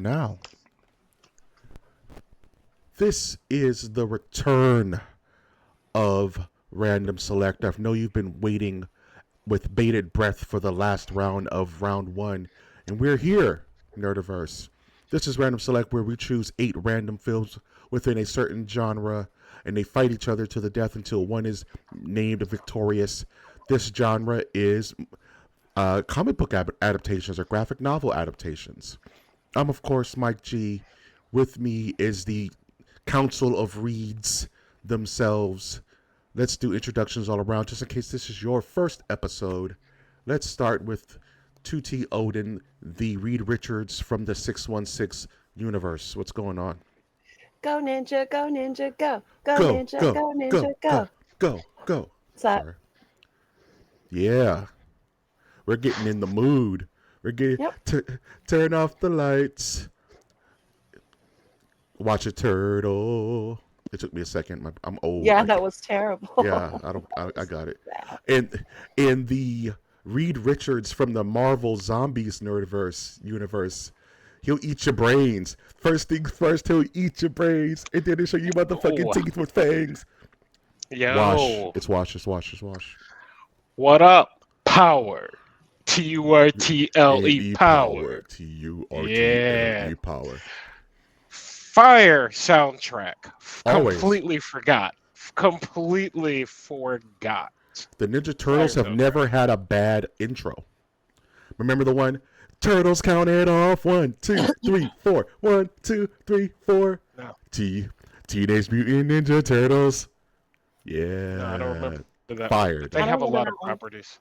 Now, this is the return of Random Select. I know you've been waiting with bated breath for the last round of round one, and we're here, Nerdiverse. This is Random Select, where we choose 8 random films within a certain genre, and they fight each other to the death until one is named victorious. This genre is comic book adaptations or graphic novel adaptations. I'm, of course, Mike G. With me is the Council of Reeds themselves. Let's do introductions all around, just in case this is your first episode. Let's start with 2T Odin, the Reed Richards from the 616 universe. What's going on? Go ninja, go ninja, go. Go Go, ninja, go, go go, ninja, go, go. go, go. What's that? Sorry. Yeah, we're getting in the mood. We're getting Yep. turn off the lights. Watch a turtle. It took me a second. I'm old. Yeah, that was terrible. Yeah, I don't. I got it. Sad. And the Reed Richards from the Marvel Zombies Nerdiverse universe, he'll eat your brains. First things first, he'll eat your brains, and then he'll show you motherfucking Oh, teeth with fangs. Wash. yo, It's wash. It's wash. It's wash. what up? Power. Turtle N-E power. power. Turtle Yeah. power. Fire soundtrack. Always. Completely forgot. Completely forgot. The Ninja Fire Turtles have never soundtrack. had a bad intro. Remember the one? Turtles counted off. 1, 2, 3, 4. 1, 2, 3, 4. No, T. Teenage Mutant Ninja Turtles. no, I don't Yeah. remember that one. Fire. But they I don't have a remember lot that of one. properties.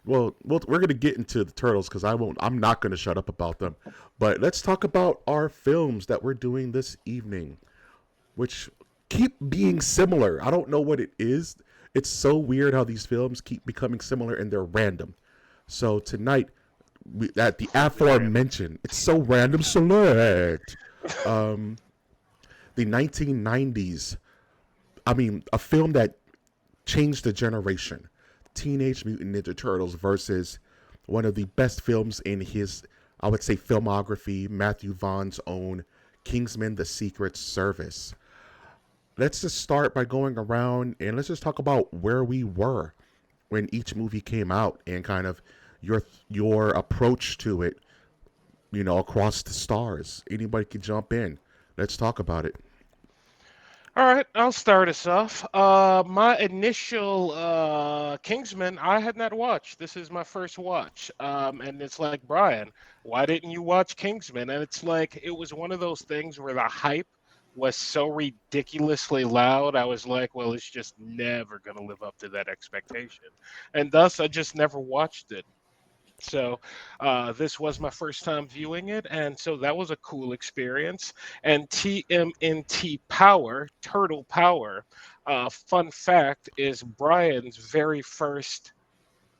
Well, we're gonna get into the turtles because I won't. I'm not gonna shut up about them. But let's talk about our films that we're doing this evening, which keep being similar. I don't know what it is. It's so weird how these films keep becoming similar and they're random. So tonight, at the Completely random. aforementioned, it's so random select. Um, the 1990s. I mean, a film that changed the generation. Teenage Mutant Ninja Turtles versus one of the best films in his, I would say, filmography, Matthew Vaughn's own Kingsman: The Secret Service. Let's just start by going around and let's just talk about where we were when each movie came out and kind of your approach to it, across the stars. Anybody can jump in. Let's talk about it. All right, I'll start us off. My initial Kingsman, I had not watched. This is my first watch. And it's like, Brian, why didn't you watch Kingsman? And it's like, it was one of those things where the hype was so ridiculously loud. I was like, well, it's just never going to live up to that expectation. And thus, I just never watched it. So this was my first time viewing it, and so that was a cool experience. And TMNT Power, Turtle Power, fun fact is Brian's very first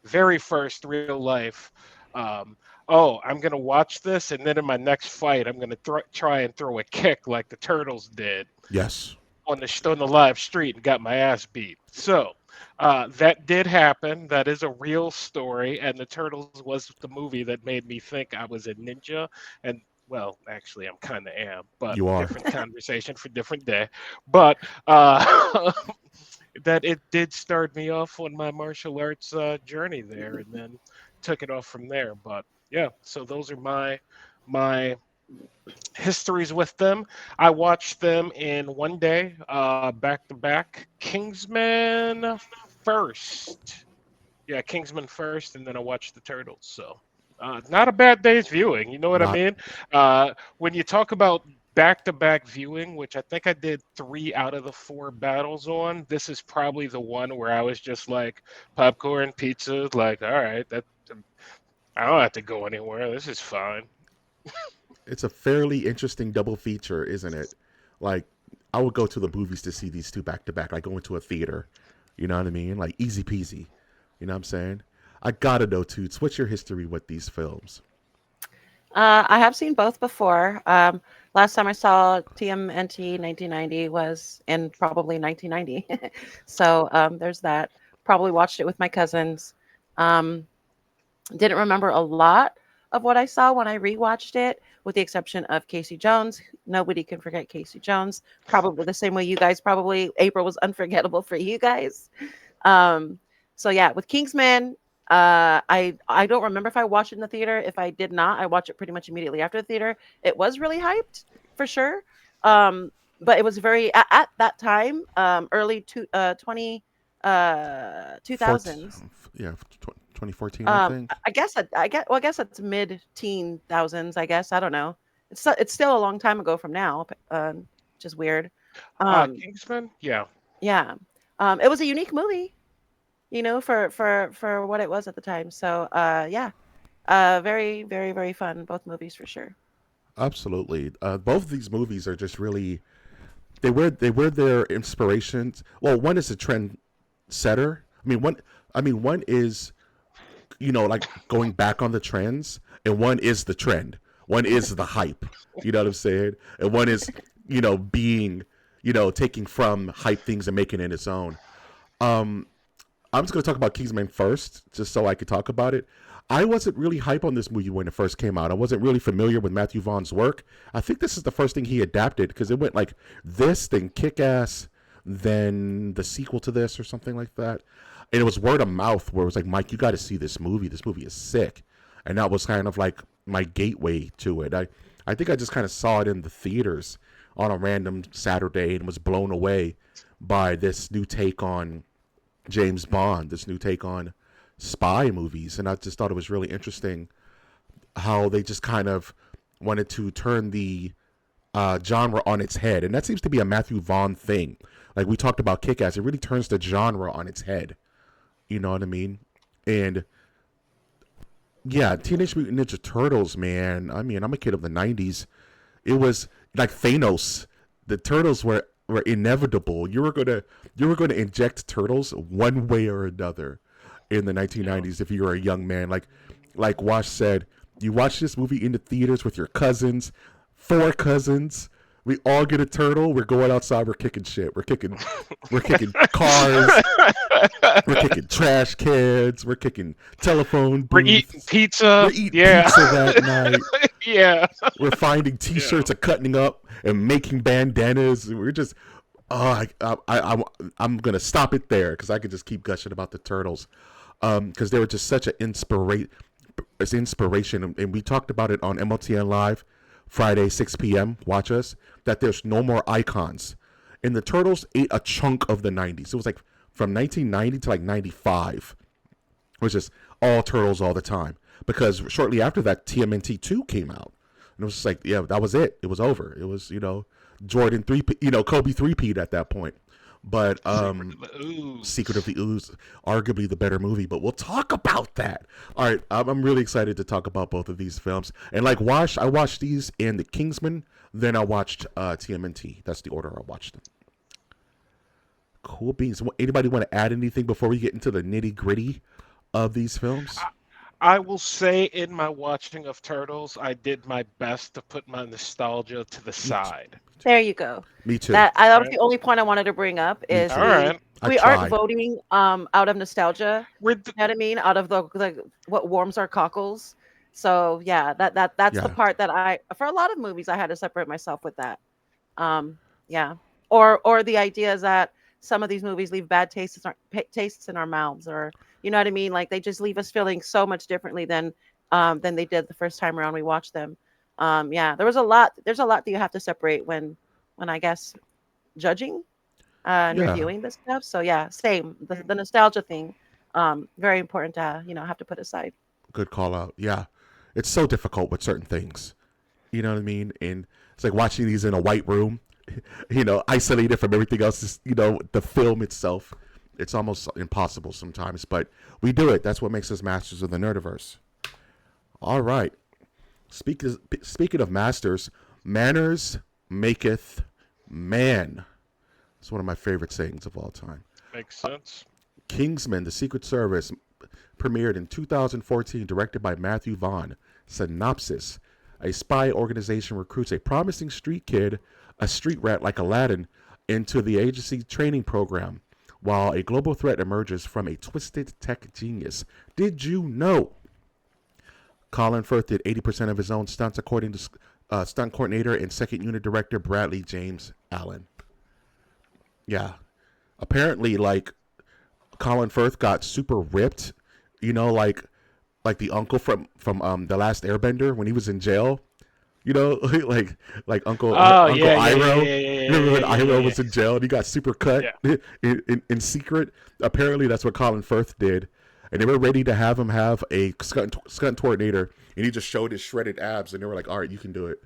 real life. Um, oh, I'm gonna watch this, and then in my next fight, I'm gonna try and throw a kick like the Turtles did Yes. on the live street and got my ass beat. So that did happen. That is a real story, and the Turtles was the movie that made me think I was a ninja. And well, actually, I'm kind of am, but You are. different conversation for different day. But that it did start me off on my martial arts journey there, and then took it off from there. But yeah, so those are my histories with them. I watched them in one day, back to back. Kingsman first. Yeah, Kingsman first, and then I watched the Turtles. So, not a bad day's viewing. You know what I Not. mean? When you talk about back to back viewing, which I think I did 3 out of the 4 battles on, this is probably the one where I was just like popcorn, pizza, like, all right, that I don't have to go anywhere. This is fine. It's a fairly interesting double feature, isn't it? Like, I would go to the movies to see these two back to back. Like going to a theater. You know what I mean? Like easy peasy. You know what I'm saying? I gotta know, Toots. What's your history with these films? I have seen both before. Last time I saw TMNT 1990 was in probably 1990. So there's that. Probably watched it with my cousins. Um, didn't remember a lot of what I saw when I rewatched it, with the exception of Casey Jones. Nobody can forget Casey Jones. Probably the same way you guys probably. April was unforgettable for you guys. So yeah, with Kingsman, I don't remember if I watched it in the theater. If I did not, I watched it pretty much immediately after the theater. It was really hyped for sure. But it was very at that time, early 2000s. Yeah, 2014, I think. I guess it's mid-teen thousands. I guess I don't know. It's still a long time ago from now, which is weird. Kingsman? Yeah. Yeah, it was a unique movie, for what it was at the time. So yeah, very very very fun. Both movies for sure. Absolutely. Both of these movies are just really they were their inspirations. Well, one is a trend setter. One is like going back on the trends, and one is the trend. One is the hype. You know what I'm saying? And one is being taking from hype things and making it its own. I'm just going to talk about Kingsman first, just so I could talk about it. I wasn't really hype on this movie when it first came out. I wasn't really familiar with Matthew Vaughn's work. I think this is the first thing he adapted, because it went like this, then Kick-Ass, then the sequel to this or something like that. And it was word of mouth where it was like, Mike, you got to see this movie. This movie is sick. And that was kind of like my gateway to it. I think I just kind of saw it in the theaters on a random Saturday and was blown away by this new take on James Bond, this new take on spy movies. And I just thought it was really interesting how they just kind of wanted to turn the genre on its head. And that seems to be a Matthew Vaughn thing. Like we talked about Kick-Ass, it really turns the genre on its head. You know what I mean? And yeah, Teenage Mutant Ninja Turtles, man. I mean, I'm a kid of the 90s. It was like Thanos. The turtles were inevitable. You were gonna inject turtles one way or another in the 1990s if you were a young man. Like Wash said, you watch this movie in the theaters with your cousins, 4 cousins. We all get a turtle. We're going outside. We're kicking shit. We're kicking cars. We're kicking trash cans. We're kicking telephone booths. We're eating pizza. We're eating pizza that night. Yeah. We're finding T-shirts and cutting up and making bandanas. We're just, I'm gonna stop it there because I could just keep gushing about the turtles, because they were just such an inspiration. And we talked about it on MOTN Live Friday 6 p.m. Watch us. That there's no more icons, and the turtles ate a chunk of the 90s. It was like from 1990 to like 95. It was just all turtles all the time, because shortly after that TMNT 2 came out, and it was just like, yeah, that was it. It was over. It was Jordan 3, Kobe 3P'd at that point. But Secret of the Ooze, arguably the better movie, but we'll talk about that. All right, I'm really excited to talk about both of these films. And like Wash, I watched these and The Kingsman, then I watched TMNT. That's the order I watched them. Cool beans. Anybody want to add anything before we get into the nitty gritty of these films? I will say, in my watching of Turtles, I did my best to put my nostalgia to the side. There you go. Me too. That was the only point I wanted to bring up is we aren't voting out of nostalgia. You know what I mean? Out of the what warms our cockles. So yeah, that's the part that for a lot of movies I had to separate myself with that. Yeah. Or the idea is that some of these movies leave bad tastes in our mouths, or you know what I mean? Like they just leave us feeling so much differently than they did the first time around we watched them. Yeah, there's a lot that you have to separate when I guess judging and reviewing this stuff. So yeah, same. The nostalgia thing, very important to have to put aside. Good call out. Yeah, it's so difficult with certain things. You know what I mean? And it's like watching these in a white room, isolated from everything else. The film itself. It's almost impossible sometimes, but we do it. That's what makes us masters of the Nerdiverse. All right. Speaking of masters, manners maketh man. It's one of my favorite sayings of all time. Makes sense. Kingsman, the Secret Service, premiered in 2014, directed by Matthew Vaughn. Synopsis: a spy organization recruits a promising street kid, a street rat like Aladdin, into the agency training program, while a global threat emerges from a twisted tech genius. Did you know? Colin Firth did 80% of his own stunts, according to stunt coordinator and second unit director Bradley James Allen. Yeah, apparently, like Colin Firth got super ripped. You know, like the uncle from the Last Airbender when he was in jail. You know, like Oh Uncle yeah, yeah, yeah, Iroh. yeah, yeah, You remember yeah, when yeah, yeah, Iroh yeah. was in jail and he got super cut Yeah. in secret? Apparently, that's what Colin Firth did, and they were ready to have him have a stunt coordinator, and he just showed his shredded abs, and they were like, "All right, you can do it."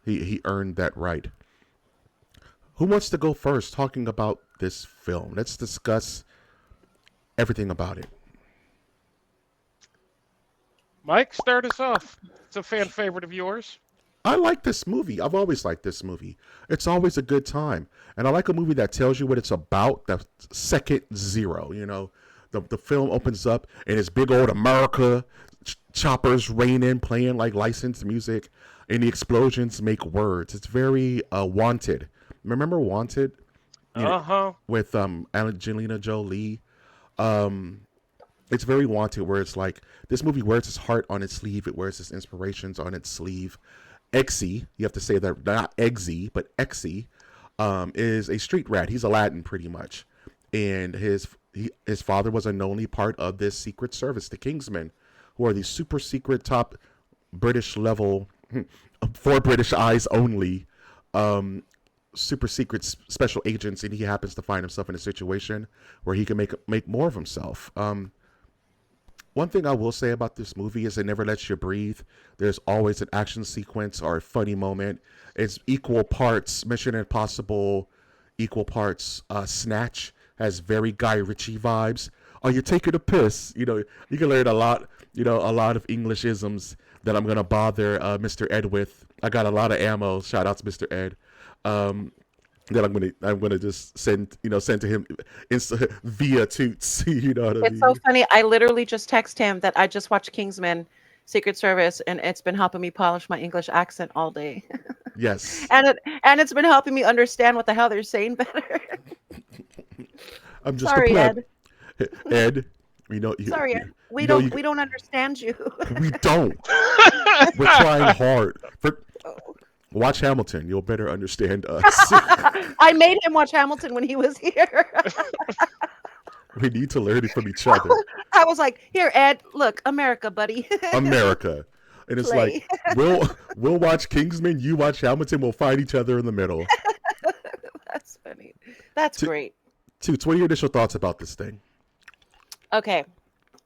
He earned that right. Who wants to go first talking about this film? Let's discuss everything about it. Mike, start us off. It's a fan favorite of yours. I like this movie. I've always liked this movie. It's always a good time. And I like a movie that tells you what it's about the second zero. You know, the film opens up and it's big old America, choppers raining, playing like licensed music, and the explosions make words. It's very Wanted. Remember Wanted? You know, Uh-huh. with Angelina Jolie. Um, it's very Wanted, where it's like this movie wears its heart on its sleeve. It wears its inspirations on its sleeve. Exy, you have to say that not Eggsy, but Exy, is a street rat. He's Aladdin, pretty much, and his father was a knownly part of this secret service, the Kingsmen, who are these super secret top British level, for British eyes only, um, super secret special agents, and he happens to find himself in a situation where he can make more of himself. One thing I will say about this movie is it never lets you breathe. There's always an action sequence or a funny moment. It's equal parts Mission Impossible, equal parts Snatch. Has very Guy Ritchie vibes. Are you taking a piss? You know, you can learn a lot. You know, a lot of English isms that I'm gonna bother Mr. Ed with. I got a lot of ammo. Shout out to Mr. Ed. Um, that I'm gonna just send to him via toots. You know what I It's so mean? funny. I literally just text him that I just watched Kingsman Secret Service and it's been helping me polish my English accent all day. Yes. And it's been helping me understand what the hell they're saying better. I'm just a Sorry, pleb. Ed. Ed, you know you Sorry, Ed. you, We you know don't you we don't understand you. we don't. We're trying hard. Watch Hamilton. You'll better understand us. I made him watch Hamilton when he was here. We need to learn it from each other. I was like, "Here, Ed, look, America, buddy. America. And it's like Play." we'll watch Kingsman, you watch Hamilton, we'll find each other in the middle. That's funny. That's Two, great. what are your initial thoughts about this thing? Okay.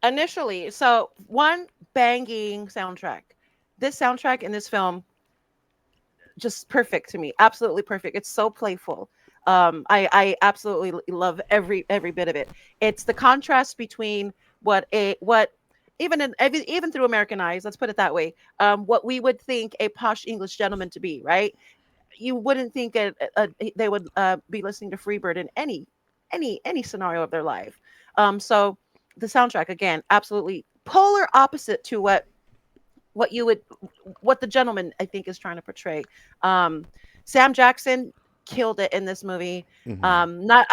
Initially, so one banging soundtrack. This soundtrack in this film just perfect to me. Absolutely perfect. It's so playful. I absolutely love every bit of it. It's the contrast between what even through American eyes, let's put it that way, what we would think a posh English gentleman to be, right? You wouldn't think they would be listening to Freebird in any scenario of their life. So the soundtrack again, absolutely polar opposite to what you would what the gentleman I think is trying to portray. Sam Jackson killed it in this movie. Hmm. Not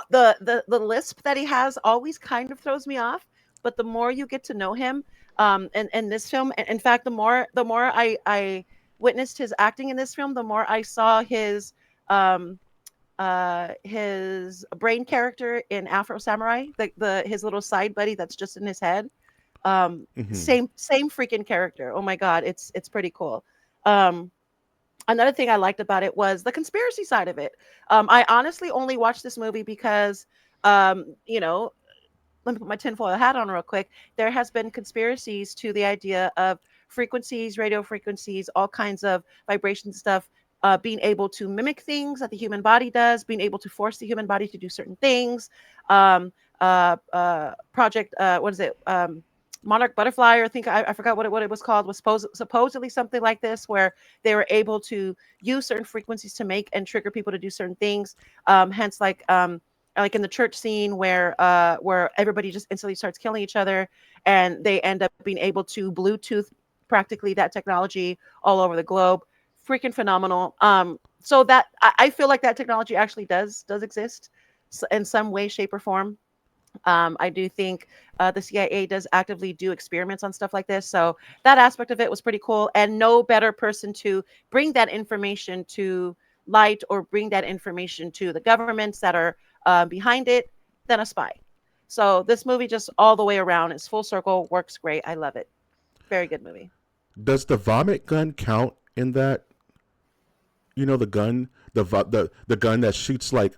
the lisp that he has always kind of throws me off, but the more you get to know him, in this film, in fact, the more I witnessed his acting in this film, the more I saw um his brain character in Afro Samurai, the his little side buddy that's just in his head. Hmm. Same freaking character. Oh my god, it's pretty cool. um Another thing I liked about it was the conspiracy side of it. I honestly only watched this movie because you know, let me put my tinfoil hat on real quick. There has been conspiracies to the idea of frequencies, radio frequencies, all kinds of vibration stuff, being able to mimic things that the human body does, being able to force the human body to do certain things. Um, Project, what is it? Monarch Butterfly, or I think I forgot what it was called, was supposedly something like this, where they were able to use certain frequencies to make and trigger people to do certain things. Hence, like in the church scene where everybody just instantly starts killing each other, and they end up being able to Bluetooth practically that technology all over the globe. Freaking phenomenal. So that I feel like that technology actually does exist in some way, shape, or form. I do think the CIA does actively do experiments on stuff like this. So that aspect of it was pretty cool. And no better person to bring that information to light or bring that information to the governments that are behind it than a spy. So this movie just all the way around is full circle, works great. I love it. Very good movie. Does the vomit gun count in that? You know the gun, the gun that shoots like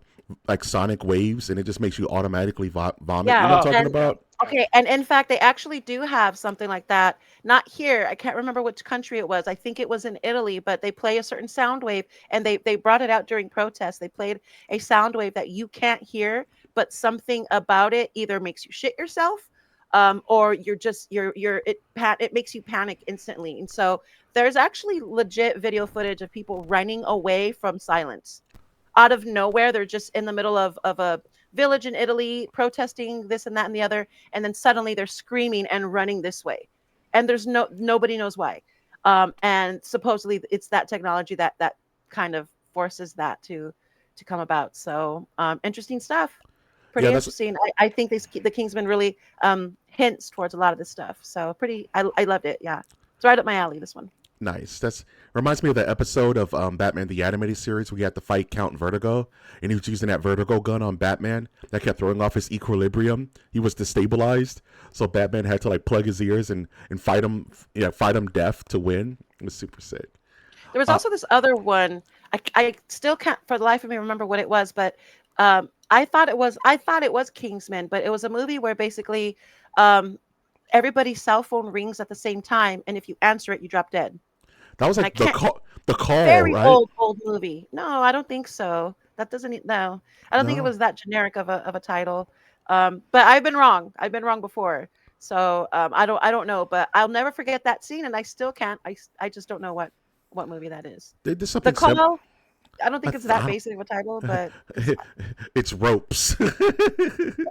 sonic waves, and it just makes you automatically vomit. You Yeah. know what Oh, I'm talking And yeah. about? okay, and in fact, they actually do have something like that. Not here. I can't remember which country it was. I think it was in Italy, but they play a certain sound wave, and they brought it out during protests. They played a sound wave that you can't hear, but something about it either makes you shit yourself, or it makes you panic instantly. And so there's actually legit video footage of people running away from silence out of nowhere. They're just in the middle of a village in Italy protesting this and that and the other, and then suddenly they're screaming and running this way, and there's nobody knows why. And supposedly it's that technology that kind of forces that to come about. So interesting stuff. Yeah, Pretty interesting. I think the Kingsman really hints towards a lot of this stuff. So pretty. I loved it. Yeah, it's right up my alley. This one. nice. That's reminds me of the episode of Batman the Animated Series where he had to fight Count Vertigo, and he was using that Vertigo gun on Batman that kept throwing off his equilibrium. He was destabilized, so Batman had to like plug his ears and fight him, fight him deaf to win. It was super sick. There was Uh, also this other one. I still can't for the life of me remember what it was, but I thought it was Kingsman, but it was a movie where basically um, everybody's cell phone rings at the same time, and if you answer it, you drop dead. that was And I like the can't. call, Very right? old movie. No, I don't think so. That doesn't. No, I don't think it No, was that generic of a title. But I've been wrong. I've been wrong before. So I don't know, but I'll never forget that scene, and I still can't. I just don't know what movie that is. they did The something sim. Call. I don't I, think it's I that don't. basic of a title, but it's It's ropes.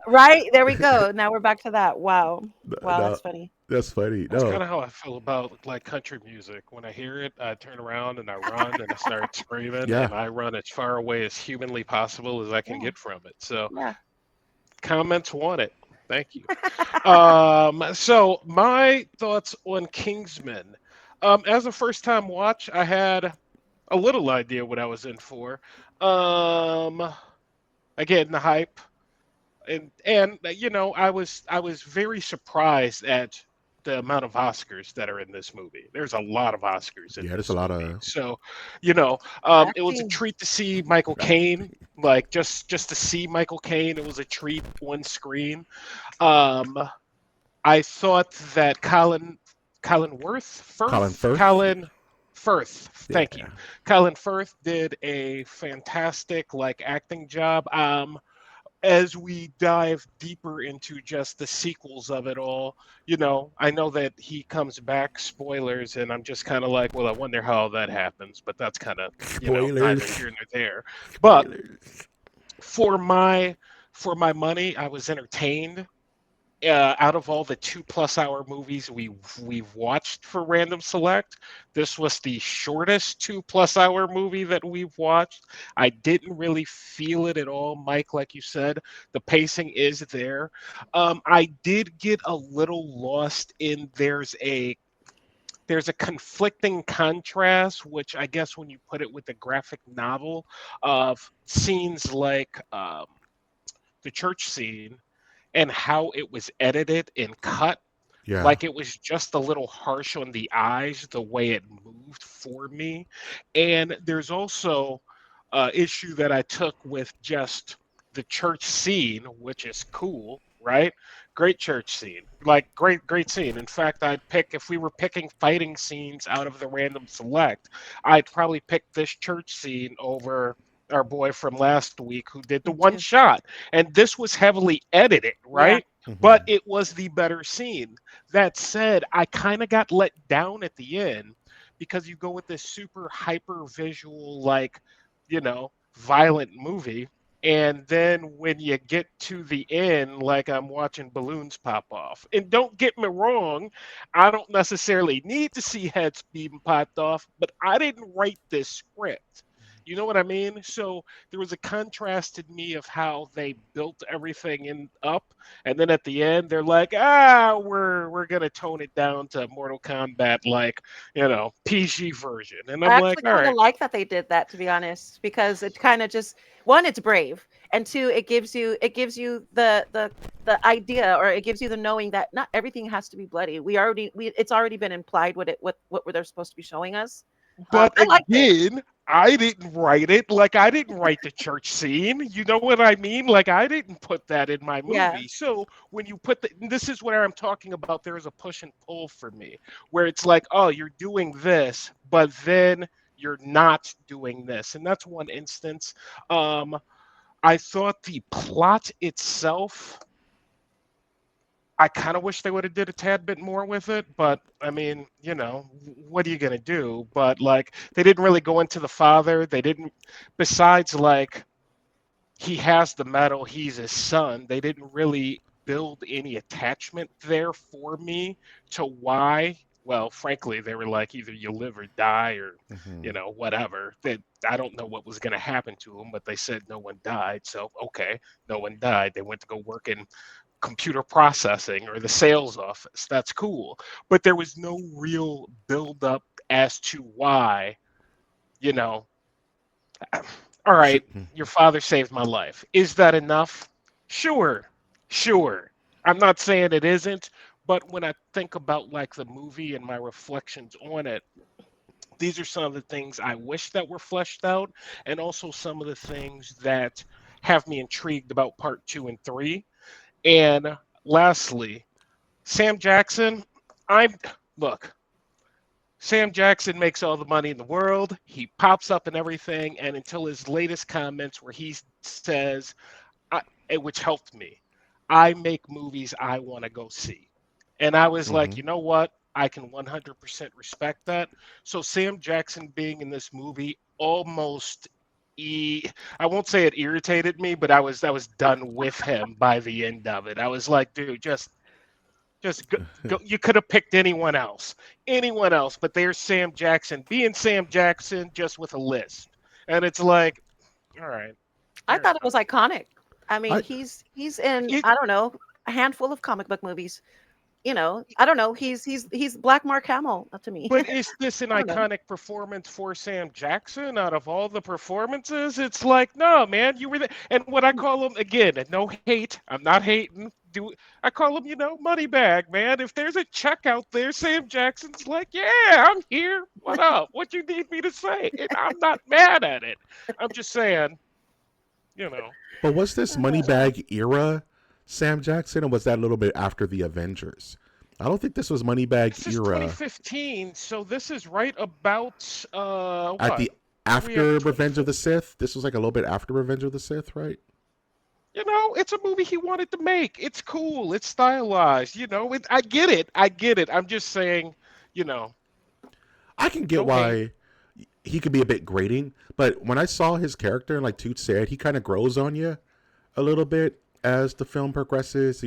right there we go. Now we're back to that. Wow, wow, No, that's funny. that's funny. That's No, kind of how I feel about like country music. When I hear it, I turn around and I run and I start screaming yeah, and I run as far away as humanly possible as I can Yeah, get from it. So yeah. comments wanted. Thank you. So my thoughts on Kingsman. As a first time watch, I had a little idea what I was in for. Um, Again, the hype, and I was very surprised at the amount of Oscars that are in this movie. There's a lot of Oscars in yeah. There's a this lot movie, of so it was a Acting. treat to see Michael Caine. acting. Like just to see Michael Caine, it was a treat on screen. Um, I thought that Colin Firth. Colin Firth, thank you. Yeah, Colin Firth did a fantastic like acting job. As we dive deeper into just the sequels of it all, I know that he comes back, spoilers, and I'm just kind of like, well, I wonder how that happens, but that's kind of, neither spoilers. here nor there. But Spoilers. for my money, I was entertained. Out of all the 2+ hour movies we've watched for Random Select, this was the shortest 2+ hour movie that we've watched. I didn't really feel it at all, Mike. Like you said, the pacing is there. I did get a little lost in there's a conflicting contrast, which I guess when you put it with the graphic novel of scenes like the church scene and how it was edited and cut. Yeah, Like it was just a little harsh on the eyes, the way it moved for me. And there's also issue that I took with just the church scene, which is cool, right? Great church scene, like great scene. In fact, I'd pick if we were picking fighting scenes out of the random select, I'd probably pick this church scene over our boy from last week who did the Me one too. shot. And this was heavily edited, Yeah. right? But hmm it was the better scene. That said, I kind of got let down at the end because you go with this super hyper visual, like, violent movie. And then when you get to the end, like I'm watching balloons pop off. And don't get me wrong, I don't necessarily need to see heads being popped off, but I didn't write this script. You know what I mean? So there was a contrast in me of how they built everything in up, and then at the end they're like, we're gonna tone it down to Mortal Kombat, like, PG version, and I I'm like, actually all kind of right. like that they did that, to be honest, because it kind of just one, it's brave, and two, it gives you the idea, or it gives you the knowing that not everything has to be bloody. It's already been implied what they're supposed to be showing us. But I liked it. again, I didn't write it. Like, I didn't write the church scene. You know what I mean? Like, I didn't put that in my Yeah. movie. So when you put this is where I'm talking about. There is a push and pull for me, where it's like, oh, you're doing this, but then you're not doing this, and that's one instance. Um, I thought the plot itself, I kind of wish they would have did a tad bit more with it, but I mean, what are you gonna do? But like, they didn't really go into the father. They didn't, besides like he has the medal, he's his son. They didn't really build any attachment there for me to why. Well, frankly, they were like, either you live or die, or Hmm. whatever. That I don't know what was going to happen to him, but they said no one died. So okay, no one died. They went to go work in computer processing or the sales office. That's cool. But there was no real build up as to why, you know, all right, your father saved my life. Is that enough? Sure. Sure. I'm not saying it isn't, but when I think about like the movie and my reflections on it, these are some of the things I wish that were fleshed out, and also some of the things that have me intrigued about part 2 and 3. And lastly, Sam Jackson, I'm look, Sam Jackson makes all the money in the world. He pops up and everything, and until his latest comments where he says, which helped me, I make movies I want to go see. And I was like, Hmm. you know what? I can 100% respect that. So Sam Jackson being in this movie almost I won't say it irritated me, but I was done with him by the end of it. I was like, dude, just go. You could have picked anyone else, but there's Sam Jackson being Sam Jackson just with a list, and it's like, all right, I fair thought it enough. was iconic. I mean, I he's in, It, I don't know, a handful of comic book movies. I don't know. He's Black Mark Hamill to me. but is this an I don't know. iconic performance for Sam Jackson out of all the performances? It's like, no, man, you were there. And what I call him again, and no hate, I'm not hating. I call him, money bag, man. If there's a check out there, Sam Jackson's like, yeah, I'm here. What up? What you need me to say? And I'm not mad at it. I'm just saying, you know. but was this Moneybag era Sam Jackson, or was that a little bit after the Avengers? I don't think this was Moneybag This is era 2015, so this is right about at what? the What are we at? after Revenge of 25th? the Sith. This was like a little bit after Revenge of the Sith, right? It's a movie he wanted to make. It's cool. It's stylized. I get it. I get it. I'm just saying, you know, I can get no hate. why he could be a bit grating, but when I saw his character, like Toot said, he kind of grows on you a little bit as the film progresses.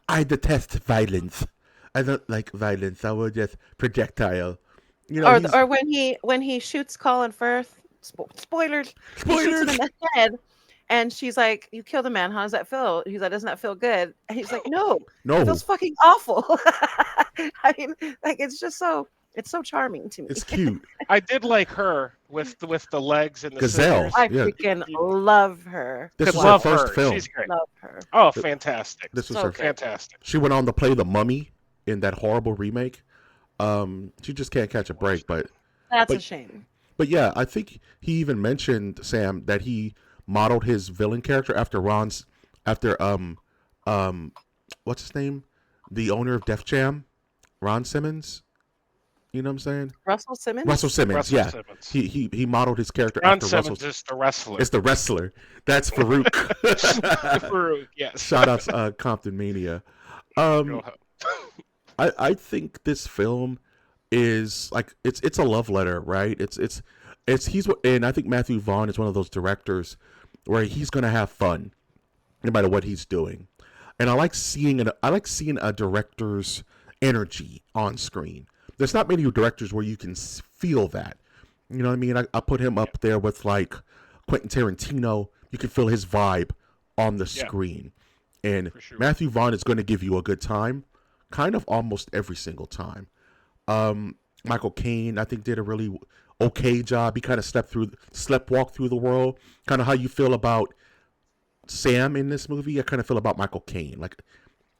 I detest violence. I don't like violence. I will just projectile. He's Or when he shoots Colin Firth, spoilers, he shoots him in spoilers. the head, and she's like, "You killed a man. How does that feel?" He's like, "Doesn't that feel good?" And he's like, "No, it feels No, fucking awful." I mean, like it's so charming to me. it's cute. I did like her with the legs and the Gazelle. scissors. I Yeah, freaking love her. this Could was her Love love her. first her. film. She's great. Love her. Oh, Th- fantastic. This was So her. good. Fantastic. She went on to play the Mummy in that horrible remake. She just can't catch a break. That's a But shame. but yeah, I think he even mentioned Sam that he modeled his villain character after um what's his name, the owner of Def Jam, Ron Simmons. You know what I'm saying? Russell Russell Simmons. Simmons. Russell Yeah, Simmons. he modeled his character Ron after Russell. Simmons is the wrestler. It's the wrestler. That's Farouk. Farouk, yes. Shout outs Compton Mania. Go Um, ahead. I think this film is like it's a love letter, right? It's he's and I think Matthew Vaughn is one of those directors where he's gonna have fun no matter what he's doing, and I like seeing a director's energy on screen. There's not many directors where you can feel that. You know what I mean? I put him up there with like Quentin Tarantino. You can feel his vibe on the Yeah, screen. And for sure. Matthew Vaughn is going to give you a good time, kind of almost every single time. Michael Caine, I think, did a really okay job. He kind of sleptwalked through the world. Kind of how you feel about Sam in this movie. I kind of feel about Michael Caine. Like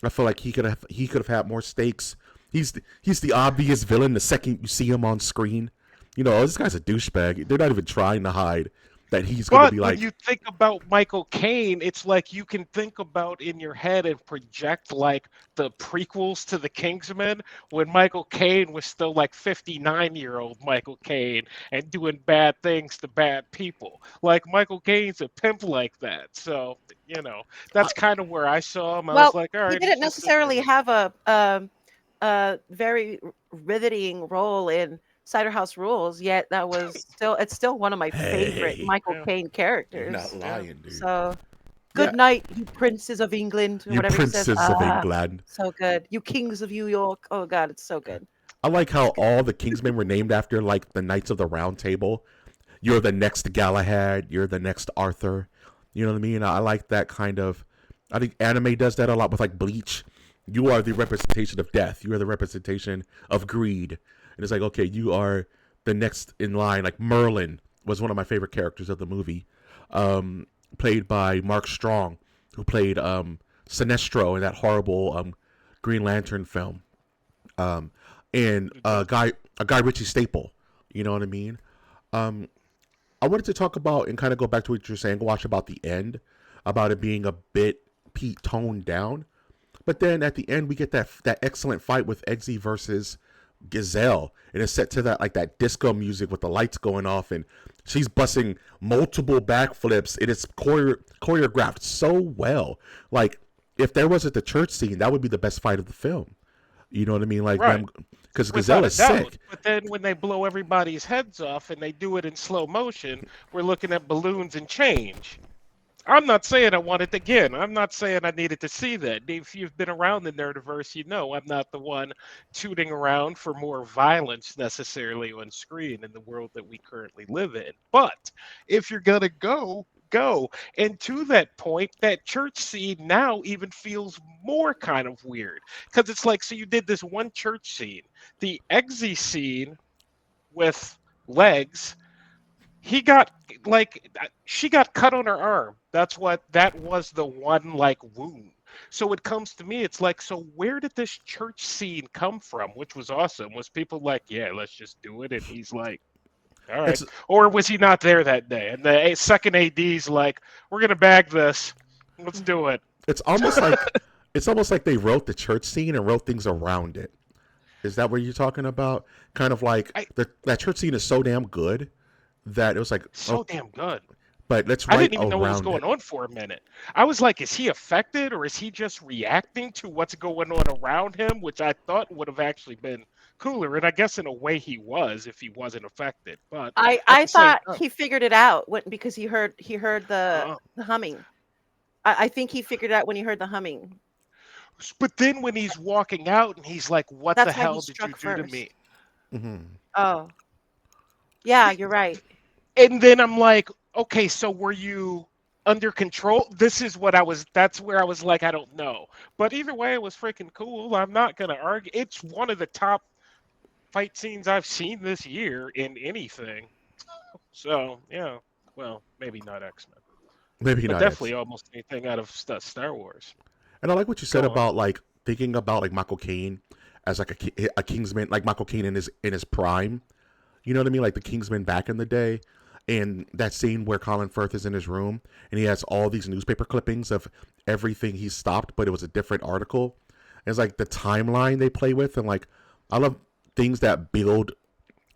I feel like he could have had more stakes. He's the obvious villain the second you see him on screen. You know, oh, this guy's a douchebag. They're not even trying to hide that he's gonna But be when like, you think about Michael Caine, it's like you can think about in your head and project like the prequels to the Kingsman when Michael Caine was still like 59-year-old Michael Caine and doing bad things to bad people. Like Michael Caine's a pimp like that. So, I, that's kind of where I saw him. I was Well, like, all he right, he's didn't just sitting necessarily there. have a very riveting role in Cider House Rules, yet it's still one of my favorite hey, Michael Yeah, Caine you're not characters. yeah. lying, dude. So, Yeah, good night, you princes of England, or you whatever he says. princes of England. So good. You kings of New York. Oh God, it's so good. I like how It's good. all the Kingsmen were named after like the Knights of the Round Table. You're the next Galahad. You're the next Arthur. You know what I mean? I like that kind of. I think anime does that a lot with like Bleach. You are the representation of death. You are the representation of greed. And it's like, okay, you are the next in line. Like Merlin was one of my favorite characters of the movie, um, played by Mark Strong, who played Sinestro in that horrible Green Lantern film. Um, and Good job. a guy Richie Staple. You know what I mean? Um, I wanted to talk about and kind of go back to what you're saying, Watch, about the end, about it being a bit toned down. But then at the end, we get that excellent fight with Eggsy versus Gazelle, and it's set to that disco music with the lights going off, and she's busting multiple backflips. It is choreographed so well. Like if there wasn't the church scene, that would be the best fight of the film. You know what I mean? Like Right. them, because Gazelle Without a is doubt. sick. But then when they blow everybody's heads off and they do it in slow motion, we're looking at balloons and change. I'm not saying I wanted again. I'm not saying I needed to see that. If you've been around the Nerdiverse, you know I'm not the one tooting around for more violence necessarily on screen in the world that we currently live in. But if you're gonna go, go. And to that point, that church scene now even feels more kind of weird because it's like, so you did this one church scene, the Eggsy scene with legs, he got like she got cut on her arm. That was the one like wound. So it comes to me, it's like, so where did this church scene come from? Which was awesome. Was people like, yeah, let's just do it, and he's like, all right, It's or was he not there that day? And the second AD's like, we're gonna bag this, let's do it. it's almost like it's almost like they wrote the church scene and wrote things around it. Is that what you're talking about? Kind of like I that church scene is so damn good that it was like, so oh, damn good. but let's I write didn't even know what was around going it. on for a minute. I was like, is he affected or is he just reacting to what's going on around him? Which I thought would have actually been cooler. And I guess in a way he was if he wasn't affected. But I at I the same thought time, he figured it out because he heard uh, the humming. I think he figured it out when he heard the humming. but then when he's walking out and he's like, what the That's why he hell did you struck do to me? first. Hmm. Oh, yeah, you're right. And then I'm like, okay, so were you under control? That's where I was like, I don't know. But either way, it was freaking cool. I'm not going to argue. It's one of the top fight scenes I've seen this year in anything. So, yeah, well, maybe not X-Men, Maybe but not definitely X. almost anything out of Star Wars. And I like what you said Go on. about like thinking about like Michael Caine as like a Kingsman, like Michael Caine in his prime. You know what I mean? Like the Kingsman back in the day. And that scene where Colin Firth is in his room and he has all these newspaper clippings of everything he stopped, but it was a different article. And it's like the timeline they play with, and like I love things that build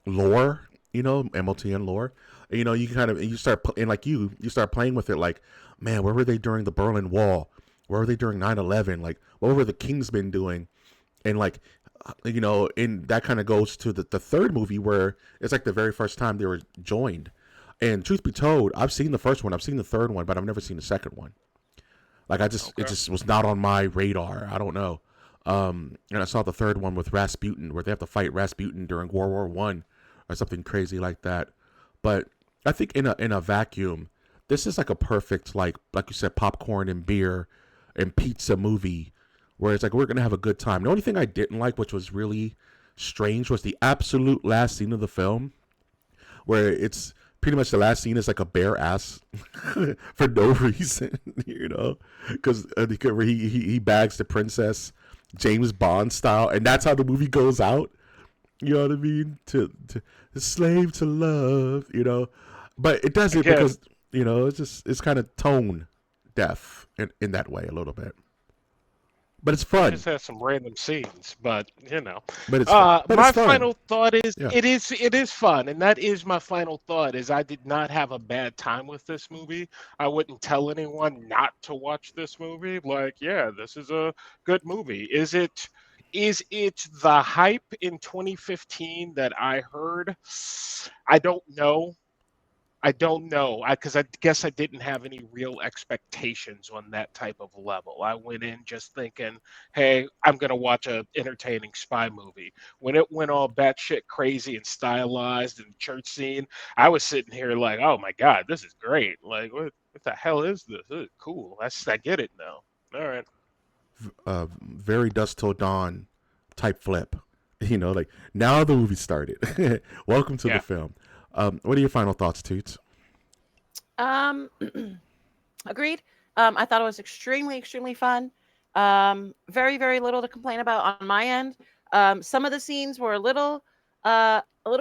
lore, you know, MOTN lore. You know, you kind of you start and like you start playing with it. Like, man, where were they during the Berlin Wall? Where were they during 9/11? Like, what were the Kingsmen doing? And like, you know, and that kind of goes to the third movie where it's like the very first time they were joined. And truth be told, I've seen the first one, I've seen the third one, but I've never seen the second one. Like it Okay. just was not on my radar. I don't know. And I saw the 3rd one with Rasputin, where they have to fight Rasputin during World War I or something crazy like that. But I think in a vacuum, this is like a perfect like you said, popcorn and beer and pizza movie where it's like we're gonna have a good time. The only thing I didn't like, which was really strange, was the absolute last scene of the film where it's pretty much the last scene is like a bare ass for no reason, because where he bags the princess James Bond style, and that's how the movie goes out. You know what I mean? To slave to love, but it doesn't Again, because it's kind of tone deaf in that way a little bit. But it's it fun. just has some random scenes, but But it's fun. But my it's fun. final thought is Yeah. it is fun, and that is my final thought. Is I did not have a bad time with this movie. I wouldn't tell anyone not to watch this movie. Like, yeah, this is a good movie. Is it the hype in 2015 that I heard? I don't know. Because I guess I didn't have any real expectations on that type of level. I went in just thinking, hey, I'm going to watch a entertaining spy movie. When it went all batshit crazy and stylized and church scene, I was sitting here like, oh my God, this is great. Like, what the hell is this? This is cool. I get it now. All right. Very Dusk Till Dawn type flip. Like now the movie started. Welcome to the film. What are your final thoughts, Toots? Agreed. I thought it was extremely, extremely fun. Very, very little to complain about on my end. Some of the scenes were a little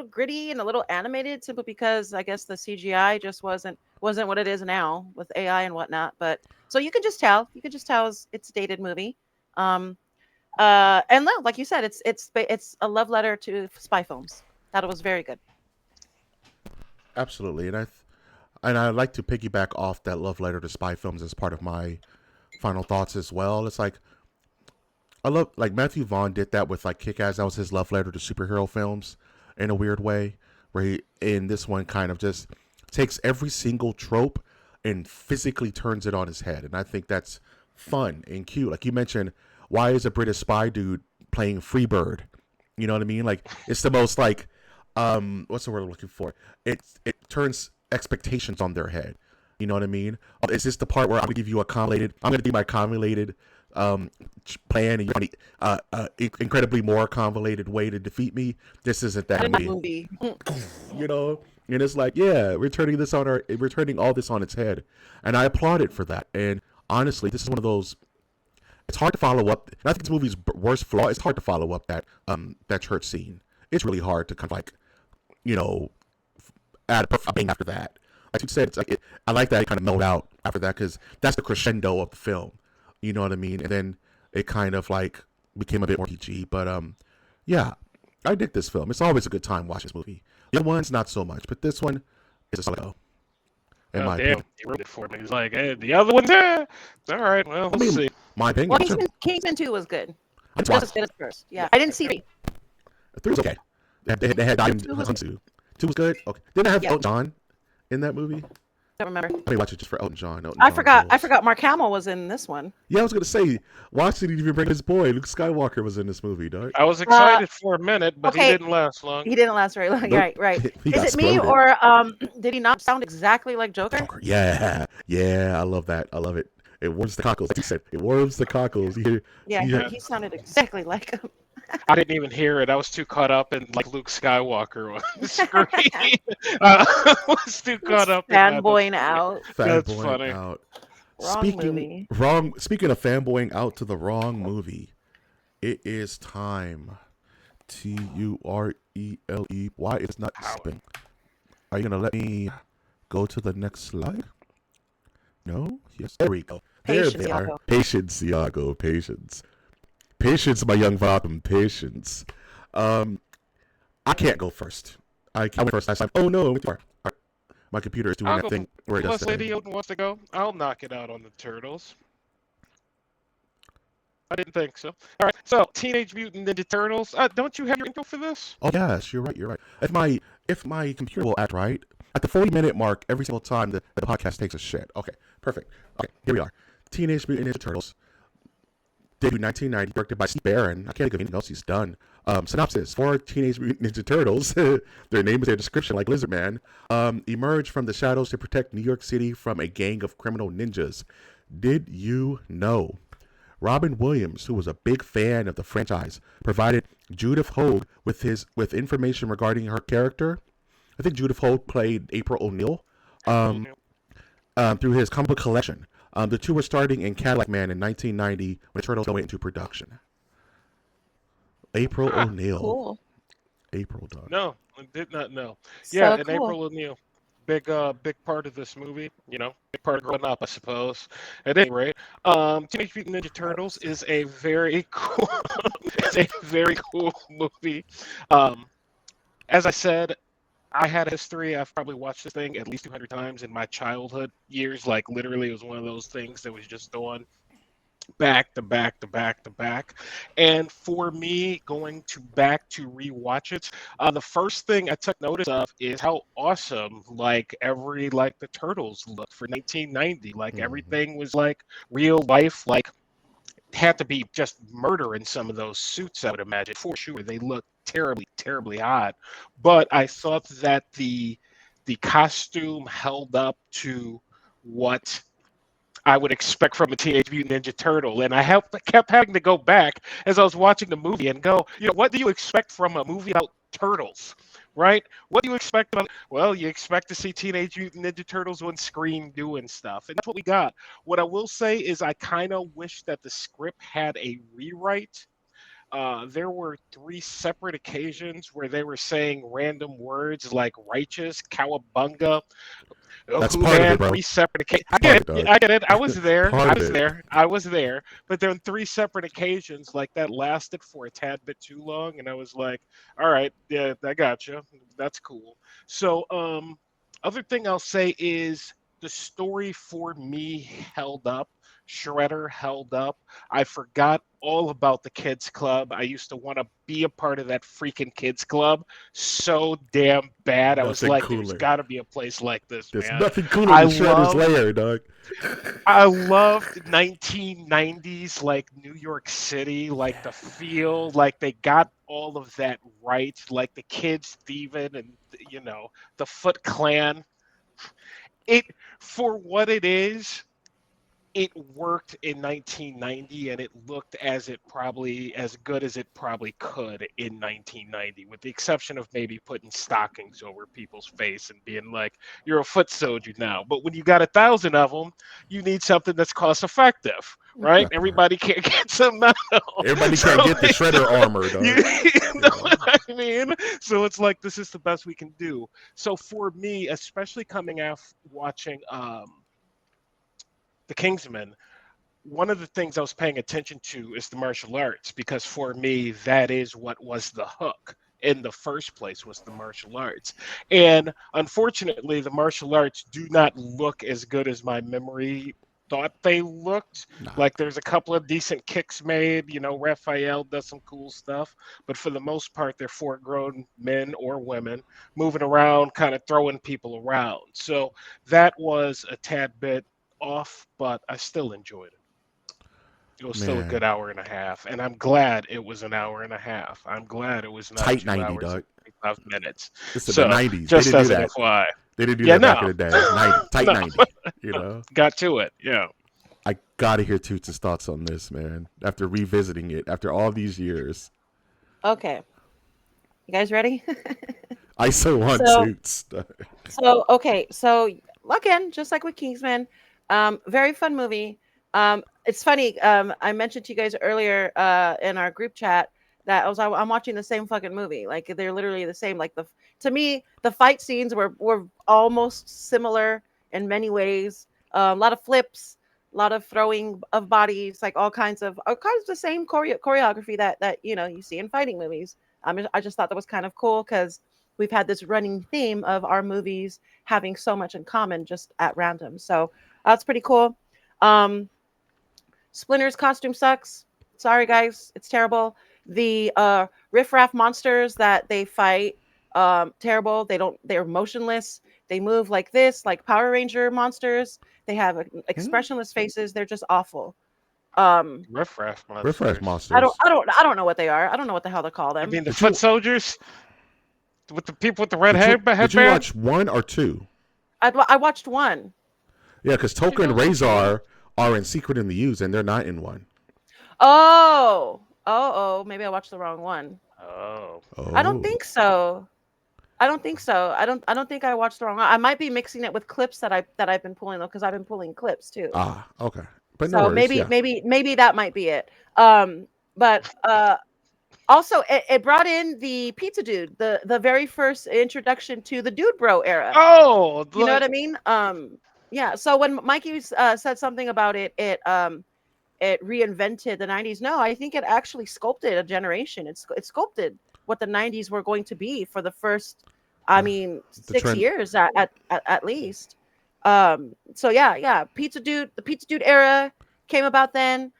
gritty and a little animated, simply because I guess the CGI just wasn't what it is now with AI and whatnot. But so you could just tell it's a dated movie. And no, like you said, it's a love letter to spy films. Thought it was very good. Absolutely, and I like to piggyback off that love letter to spy films as part of my final thoughts as well. It's like I love like Matthew Vaughn did that with like Kick-Ass. That was his love letter to superhero films in a weird way, where he in this one kind of just takes every single trope and physically turns it on his head, and I think that's fun and cute. Like you mentioned, why is a British spy dude playing Freebird? You know what I mean? Like it's the most like what's the word I'm looking for? It turns expectations on their head. You know what I mean? Is this the part where I'm gonna give you I'm gonna do my convoluted plan, and you're gonna incredibly more convoluted way to defeat me? This isn't that movie. And it's like, yeah, we're turning all this on its head, and I applaud it for that. And honestly, this is one of those. It's hard to follow up. And I think this movie's worst flaw. It's hard to follow up that church scene. It's really hard to kind of like, add a bang after that. Like you said, I like that it kind of mellowed out after that because that's the crescendo of the film. You know what I mean? And then it kind of like became a bit more PG. But yeah, I dig this film. It's always a good time watching this movie. The other one's not so much, but this one is a solid go. In my opinion. He ruined it for me. He's like, hey, the other one's there. All right, well, we'll see. My opinion. Well, Kingsman 2 was good. Just as good as first. Yeah, I didn't see 3. 3 was okay. They had Diamond Hunsu. 2 was good. Okay. Didn't I have Elton John in that movie? Don't remember. I mean, watch it just for Elton John. I forgot Mark Hamill was in this one. Yeah, I was gonna say, watch it even bring his boy. Luke Skywalker was in this movie, dog. I was excited for a minute, but he didn't last long. He didn't last very long. Nope. Right. Is it me or did he not sound exactly like Joker? Yeah, I love that. I love it. It warms the cockles, like you said. It warms the cockles. He sounded exactly like him. I didn't even hear it. I was too caught up in like Luke Skywalker on the screen. I was too caught up in fanboying out. That's funny. Out. Movie. Speaking of fanboying out to the wrong movie, it is time. Turele. Why is not spinning? Are you gonna let me go to the next slide? No? Yes. There we go. There they are. Patience, Iago. Patience. Patience, my young Vatum. Patience. I can't go first. I went first last time. Oh no, all right. My computer is doing that thing where it does. Unless Lady Odin wants to go, I'll knock it out on the turtles. I didn't think so. All right, so Teenage Mutant Ninja Turtles. Don't you have your intro for this? Oh yes, you're right. If my computer will act right at the 40-minute mark every single time the podcast takes a shit. Okay, perfect. Okay, here we are. Teenage Mutant Ninja Turtles. Debut 1990, directed by Steve Barron. I can't think of anything else he's done. Synopsis: Four Teenage Mutant Ninja Turtles, their name is their description, like Lizard Man, emerge from the shadows to protect New York City from a gang of criminal ninjas. Did you know? Robin Williams, who was a big fan of the franchise, provided Judith Hoag with information regarding her character. I think Judith Hoag played April O'Neil through his comic book collection. The two were starting in Cadillac Man in 1990 when the Turtles went into production. April O'Neil. Cool. April, dog. No, I did not know. So Yeah, and cool. April O'Neil, big part of this movie. Big part of growing up, I suppose. At any rate, Teenage Mutant Ninja Turtles is a very cool, it's a very cool movie. As I said, I had a history. I've probably watched this thing at least 200 times in my childhood years. Like literally, it was one of those things that was just on back to back to back to back. And for me, going back to rewatch it, the first thing I took notice of is how awesome the Turtles looked for 1990. Like everything was like real life, like had to be just murder in some of those suits, I would imagine. For sure, they look terribly, terribly odd. But I thought that the costume held up to what I would expect from a Teenage Mutant Ninja Turtle. And I kept having to go back as I was watching the movie and go, what do you expect from a movie about turtles? Right? What do you expect about? Well, you expect to see Teenage Mutant Ninja Turtles on screen doing stuff, and that's what we got. What I will say is, I kind of wish that the script had a rewrite. There were 3 separate occasions where they were saying random words like righteous, cowabunga. That's part of it, bro. 3 separate occasions. I get it. I was there. I was there. But then 3 separate occasions, like that lasted for a tad bit too long, and I was like, all right, yeah, I got you. That's cool. So, other thing I'll say is the story for me held up. Shredder held up. I forgot all about the kids club. I used to want to be a part of that freaking kids club so damn bad. I was like, there's got to be a place like this, There's man. nothing cooler than Shredder's lair, dog. I loved 1990s, like New York City, like the feel, like they got all of that right, like the kids thieving and, the Foot Clan. It, for what it is, it worked in 1990, and it looked as good as it probably could in 1990, with the exception of maybe putting stockings over people's face and being like, you're a foot soldier now. But when you got 1,000 of them, you need something that's cost effective, right? Everybody can't get some metal. Everybody can't get the Shredder armor, dog. You know what I mean? So it's like, this is the best we can do. So for me, especially coming out watching the Kingsman, one of the things I was paying attention to is the martial arts, because for me, that is what was the hook in the first place, was the martial arts. And unfortunately, the martial arts do not look as good as my memory thought they looked. Like there's a couple of decent kicks made, Raphael does some cool stuff, but for the most part, they're 4 grown men or women moving around, kind of throwing people around. So that was a tad bit off, but I still enjoyed it. It was still a good hour and a half, and I'm glad it was an hour and a half. I'm glad it was not tight 2 90, hours dog. and 25 minutes. This is the 90s. Just they as didn't an do that. FYI. They didn't do that back in the day. Tight 90, Got to it, yeah. I gotta hear Toots' thoughts on this, man. After revisiting it, after all these years. Okay. You guys ready? I so want Toots. So again, just like with Kingsman, very fun movie. It's funny. I mentioned to you guys earlier in our group chat that I'm watching the same fucking movie. Like they're literally the same. Like to me, the fight scenes were almost similar in many ways. A lot of flips, a lot of throwing of bodies, like all kinds of the same choreography that you see in fighting movies. I just thought that was kind of cool because we've had this running theme of our movies having so much in common just at random. So that's pretty cool. Splinter's costume sucks. Sorry, guys. It's terrible. The riffraff monsters that they fight, terrible. They're motionless. They move like this, like Power Ranger monsters. They have expressionless faces. They're just awful. Riff Raff Riff Raff monsters. I don't monsters. I don't I don't know what they are. I don't know what the hell to call I them. mean, the Did foot you soldiers with the people with the red did you headband. watch 1 or 2? I watched one. Yeah, because You Toka and know, Razor are in Secret in the Use, and they're not in 1. Oh, maybe I watched the wrong one. oh, I don't Oh. think so. I don't think I watched the wrong one. I might be mixing it with clips that I've been pulling though, because I've been pulling clips too. Ah, okay. But no So worries. maybe Yeah. maybe that might be it. But also it brought in the pizza dude, the very first introduction to the dude bro era. oh, You know what look, I mean? Yeah. So when Mikey said something about it reinvented the 90s. No, I think it actually sculpted a generation. It sculpted what the 90s were going to be for the first, I mean, The 6 trend. years at least. So yeah, the Pizza Dude era came about then.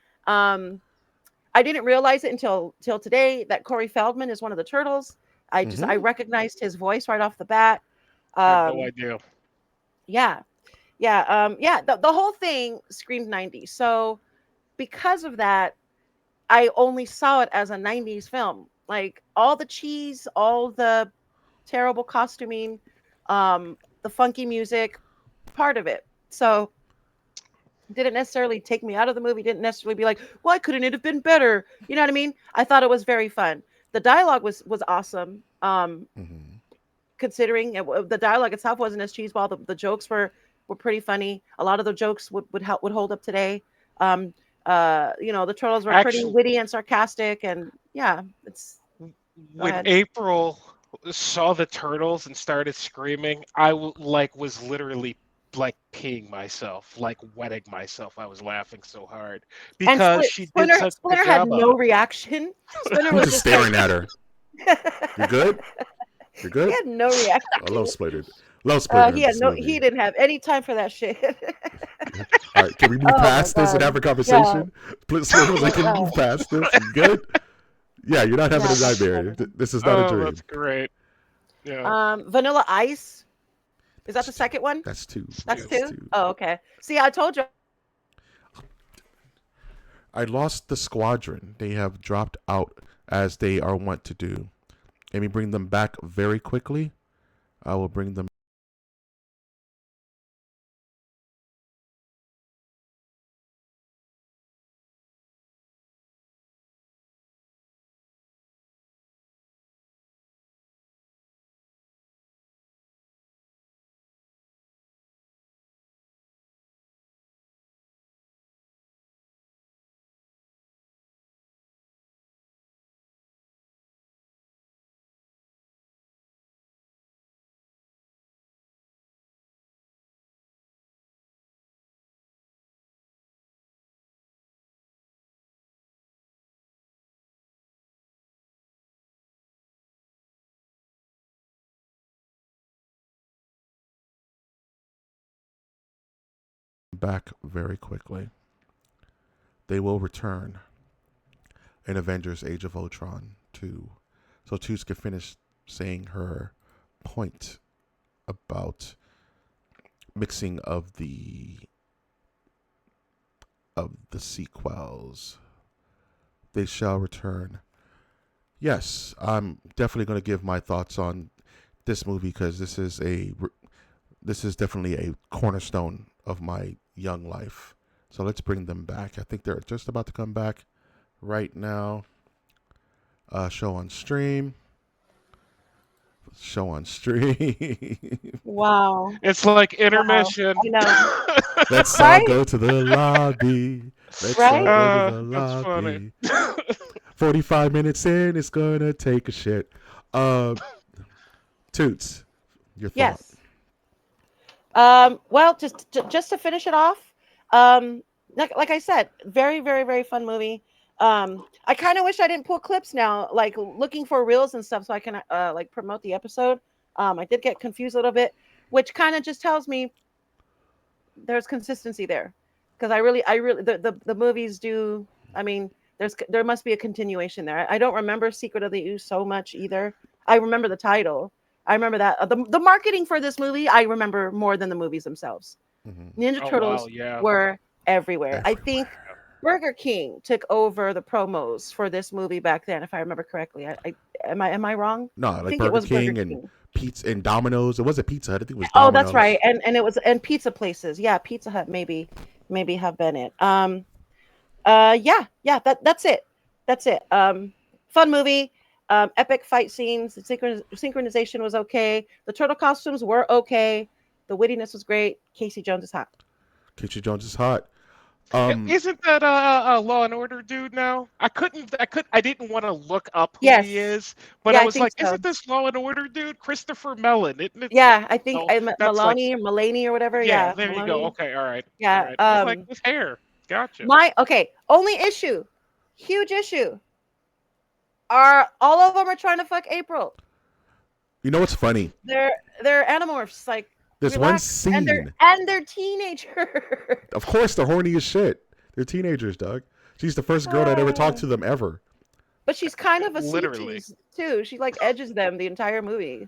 I didn't realize it until today that Corey Feldman is one of the turtles. I Hmm. recognized his voice right off the bat. I had no Um, idea. yeah, yeah. The whole thing screamed 90s. So because of that, I only saw it as a 90s film. Like all the cheese, all the terrible costuming, the funky music, part of it. So didn't necessarily take me out of the movie, didn't necessarily be like, why couldn't it have been better? You know what I mean? I thought it was very fun. The dialogue was awesome. Hmm. Considering the dialogue itself wasn't as cheeseball, the jokes were pretty funny. A lot of the jokes would hold up today. Um, the turtles were pretty Actually, witty and sarcastic, and yeah, it's go when ahead. April saw the turtles and started screaming, like was literally like peeing myself, like wetting myself. I was laughing so hard And because she did Splinter such a good Splinter had job on no it. reaction. Splinter He was was just just like staring at her. You good? You he good? had no I love reaction. Splinter. Love Splinter in He had this no movie. he didn't have any time for that shit. All right, can we move Oh my past this and have god. a Yeah. conversation? Splinter was Oh like, my "Can we god. move past this? You good? Yeah, you're not having Yeah, a that's nightmare. funny. This is not a Oh, that's dream." great. Yeah, Vanilla Ice. Is that That's the two. second one? That's two. it's That's two. That's two? two. Oh, okay. See, I told you. I lost the squadron. They have dropped out as they are wont to do. Let me bring them back very quickly. I will bring them back very quickly. They will return in Avengers Age of Ultron 2. So Toots can finish saying her point about mixing of the sequels. They shall return. Yes, I'm definitely going to give my thoughts on this movie because this is definitely a cornerstone of my young life. So let's bring them back. I think they're just about to come back right now. Show on stream. Show on stream. Wow. It's like Wow. intermission. I know. Let's all Right? go to the lobby. Let's all Right? go to the That's funny. lobby. 45 minutes in, it's gonna take a shit. Uh, Toots, your thought. Yes. Well, just to finish it off, like I said, very, very, very fun movie. I kind of wish I didn't pull clips now, like looking for reels and stuff, so I can like promote the episode. I did get confused a little bit, which kind of just tells me there's consistency there, because I really the movies do. I mean, there must be a continuation there. I don't remember Secret of the Ooze so much either. I remember the title. I remember that the marketing for this movie I remember more than the movies themselves. Mm-hmm. Ninja Oh wow, Turtles yeah. were everywhere. I think Everywhere. Burger King took over the promos for this movie back then, if I remember correctly. Am I wrong? No, I like think it Burger was Burger King and King. Pizza and Domino's. It wasn't Pizza Hut. I think it was Oh, that's Domino's. right. And it was and pizza places. Yeah, Pizza Hut maybe have been it. Yeah, that's it. That's it. Fun movie. Epic fight scenes. The synchronization was okay. The turtle costumes were okay. The wittiness was great. Casey Jones is hot. Casey Jones is hot. Isn't that a Law and Order dude now? I didn't want to look up who he Yes. is, but Yeah, I I was think like, so. isn't this Law and Order dude Christopher Mellon? Isn't it? Yeah, I think No, that's like, Maloney or Mulaney or whatever. yeah, Yeah, there you go. Maloney. Okay, all right, all Yeah. right. I was like, his hair. Gotcha. My okay. Only issue, huge issue. Are all of them are trying to fuck April? You know what's funny? They're animorphs. Like There's one relax, and scene. they're teenagers. Of course, they're horny as shit. They're teenagers, Doug. She's the first girl that ever talked to them ever. But she's kind of a Literally. sweetie too. She like edges them the entire movie.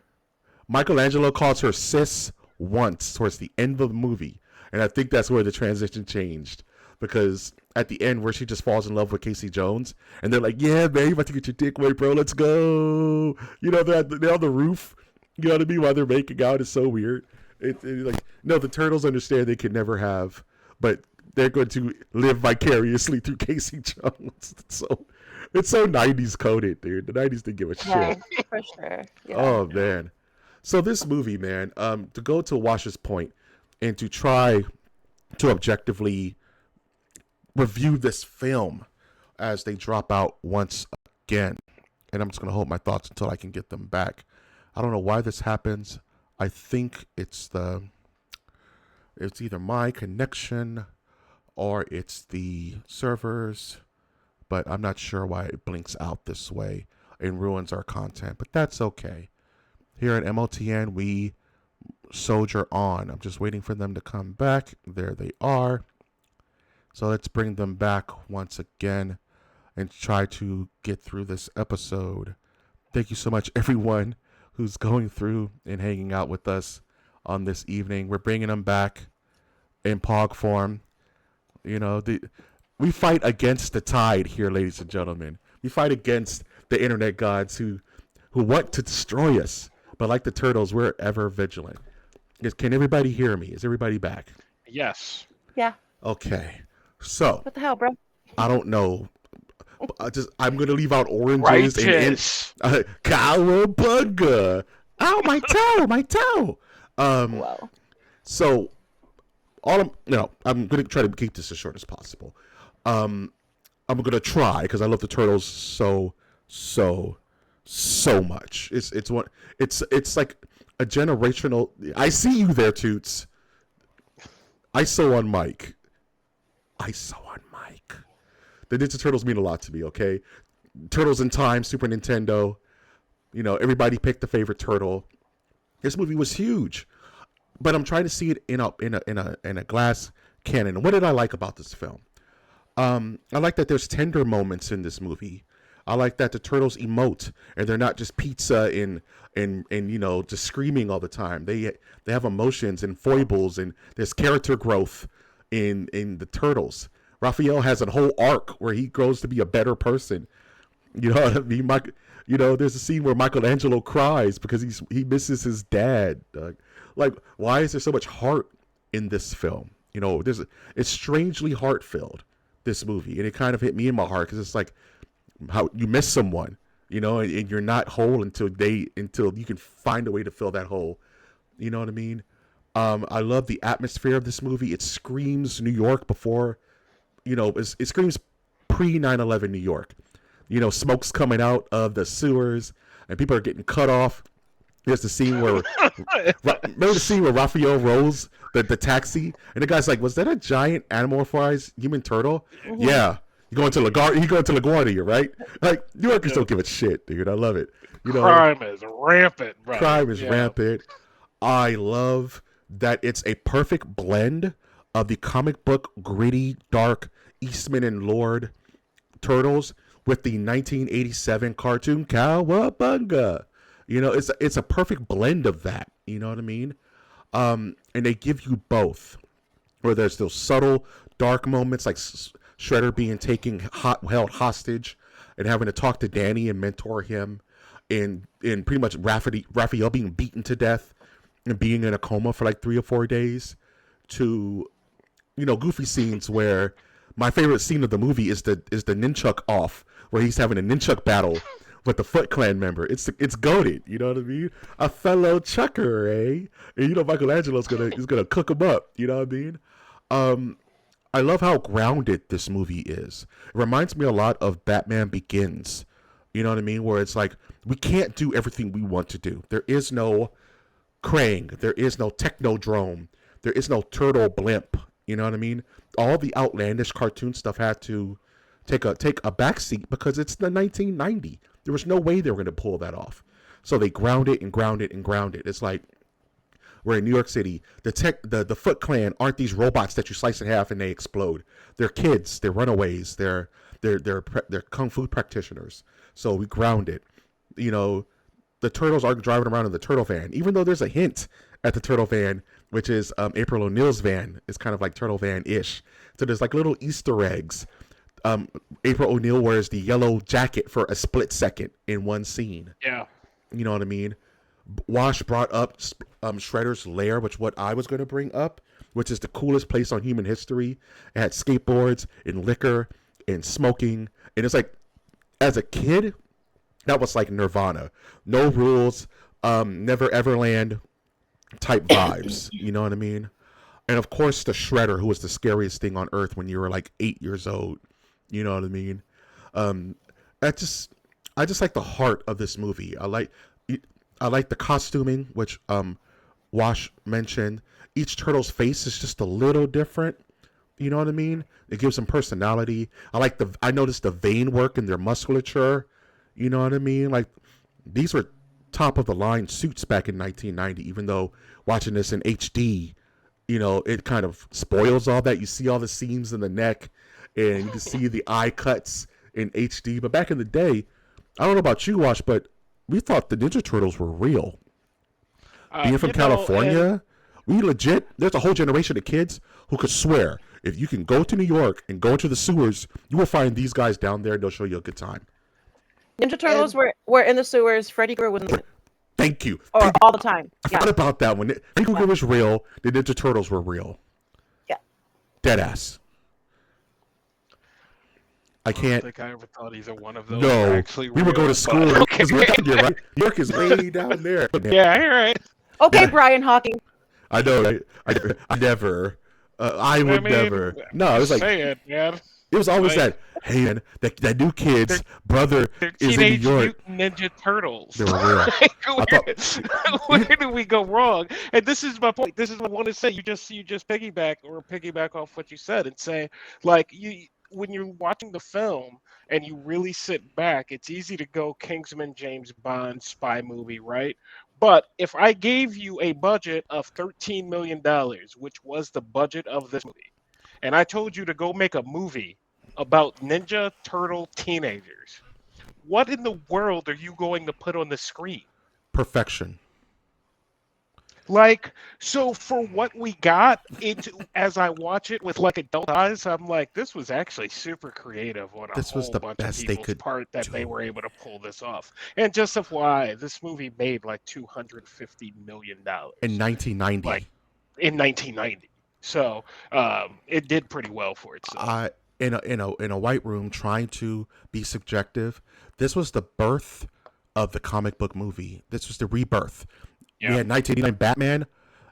Michelangelo calls her sis once towards the end of the movie, and I think that's where the transition changed, because at the end where she just falls in love with Casey Jones, and they're like, "Yeah, man, you about to get your dick wet, bro? Let's go." You know, they're on the roof. You know what I mean? While they're making out, it's so weird. Like, no, the turtles understand they can never have, but they're going to live vicariously through Casey Jones. It's so 90s coded, dude. The 90s didn't give a Yeah, shit. for sure. Yeah. Oh man. So this movie, man, to go to Wash's point and to try to objectively review this film as they drop out once again. And I'm just gonna hold my thoughts until I can get them back. I don't know why this happens. I think it's either my connection or it's the servers, but I'm not sure why it blinks out this way and ruins our content, but that's okay. Here at MOTN, we soldier on. I'm just waiting for them to come back. There they are. So let's bring them back once again and try to get through this episode. Thank you so much, everyone who's going through and hanging out with us on this evening. We're bringing them back in POG form. You know, we fight against the tide here, ladies and gentlemen. We fight against the internet gods who want to destroy us. But like the turtles, we're ever vigilant. Can everybody hear me? Is everybody back? Yes. Yeah. Okay. So, What the hell, bro? I don't know. I'm going to leave out oranges Righteous. and cowabunga. Ow, my toe, my toe. Wow. So, I'm going to try to keep this as short as possible. I'm going to try because I love the turtles so much. It's like a generational. I see you there, Toots. ISO on Mike. The Ninja Turtles mean a lot to me. Okay, Turtles in Time, Super Nintendo. You know, everybody picked a favorite turtle. This movie was huge, but I'm trying to see it in a glass cannon. What did I like about this film? I like that there's tender moments in this movie. I like that the turtles emote and they're not just pizza and just screaming all the time. They have emotions and foibles, and there's character growth in the turtles. Raphael has a whole arc where he grows to be a better person. You know what I mean? There's a scene where Michelangelo cries because he misses his dad. Like, why is there so much heart in this film? You know, it's strangely heart-filled, this movie, and it kind of hit me in my heart because it's like how you miss someone, and you're not whole until you can find a way to fill that hole. You know what I mean? I love the atmosphere of this movie. It screams New York before, it screams pre 9/11 New York. Smoke's coming out of the sewers and people are getting cut off. There's the scene where remember the scene where Raphael rolls the taxi and the guy's like, "Was that a giant anamorphized human turtle?" Mm-hmm. Yeah. You going to LaGuardia, right? Like, New Yorkers don't give a shit, dude. I love it. Crime is rampant, bro. Crime is rampant. I love that it's a perfect blend of the comic book gritty, dark Eastman and Lord turtles with the 1987 cartoon Cowabunga. It's a perfect blend of that. You know what I mean? And they give you both, where there's those subtle, dark moments like Shredder being held hostage and having to talk to Danny and mentor him, and pretty much Raphael being beaten to death and being in a coma for like 3 or 4 days, to goofy scenes where my favorite scene of the movie is the nunchuck off, where he's having a nunchuck battle with the Foot Clan member. It's goated, you know what I mean? A fellow chucker, eh? And Michelangelo's gonna cook him up, you know what I mean? I love how grounded this movie is. It reminds me a lot of Batman Begins, you know what I mean? Where it's like, we can't do everything we want to do. There is no Krang, there is no Technodrome, there is no Turtle Blimp, you know what I mean? All the outlandish cartoon stuff had to take a backseat because it's the 1990. There was no way they were going to pull that off. So they ground it and ground it and ground it. It's like, we're in New York City. The Foot Clan aren't these robots that you slice in half and they explode. They're kids. They're runaways. They're kung fu practitioners. So we ground it. The turtles aren't driving around in the turtle van, even though there's a hint at the turtle van, which is April O'Neil's van. It's kind of like turtle van-ish. So there's like little Easter eggs. April O'Neil wears the yellow jacket for a split second in one scene. Yeah. You know what I mean? Wash brought up Shredder's lair, which what I was going to bring up, which is the coolest place on human history. It had skateboards and liquor and smoking. And it's like, as a kid, that was like Nirvana. No rules, never Everland type vibes. You know what I mean? And of course, the Shredder, who was the scariest thing on earth when you were like 8 years old. You know what I mean? I just like the heart of this movie. I like the costuming, which Wash mentioned. Each turtle's face is just a little different. You know what I mean? It gives them personality. I noticed the vein work in their musculature. You know what I mean? Like, these were top of the line suits back in 1990, even though watching this in HD, it kind of spoils all that. You see all the seams in the neck and you can see the eye cuts in HD. But back in the day, I don't know about you, Wash, but we thought the Ninja Turtles were real. Being from California, we legit, there's a whole generation of kids who could swear, if you can go to New York and go into the sewers, you will find these guys down there and they'll show you a good time. Ninja Turtles were in the sewers. Freddy Krueger was in the Thank you. all the time. I forgot about that one. Freddy Krueger was real. The Ninja Turtles were real. Yeah. Deadass. I can't. I don't think I ever thought either one of those No, were actually we would go real, to school. but- Okay. We're down here, right? New York is way down there. Yeah, you're right. Okay, Yeah. Brian Hawking. I know. Right? I never. I would never. No, it was like, say it, man. it was always like- that. Hey, man, that new kid's brother They're is in New York. Teenage-Mutant-Ninja Turtles. They were real. Where did we go wrong? And this is my point. This is what I want to say. You just piggyback off what you said and say, like, when you're watching the film and you really sit back, it's easy to go Kingsman, James Bond, spy movie, right? But if I gave you a budget of $13 million, which was the budget of this movie, and I told you to go make a movie about Ninja Turtle teenagers, what in the world are you going to put on the screen? Perfection. Like, so for what we got, as I watch it with like adult eyes, I'm like, this was actually super creative on a This was whole the bunch best of they people's could part that they do. were able to pull this off. And just FYI, this movie made like $250 million In 1990. like in 1990. So it did pretty well for itself. In a white room, trying to be subjective. This was the birth of the comic book movie. This was the rebirth. Yeah. We had 1989 Batman,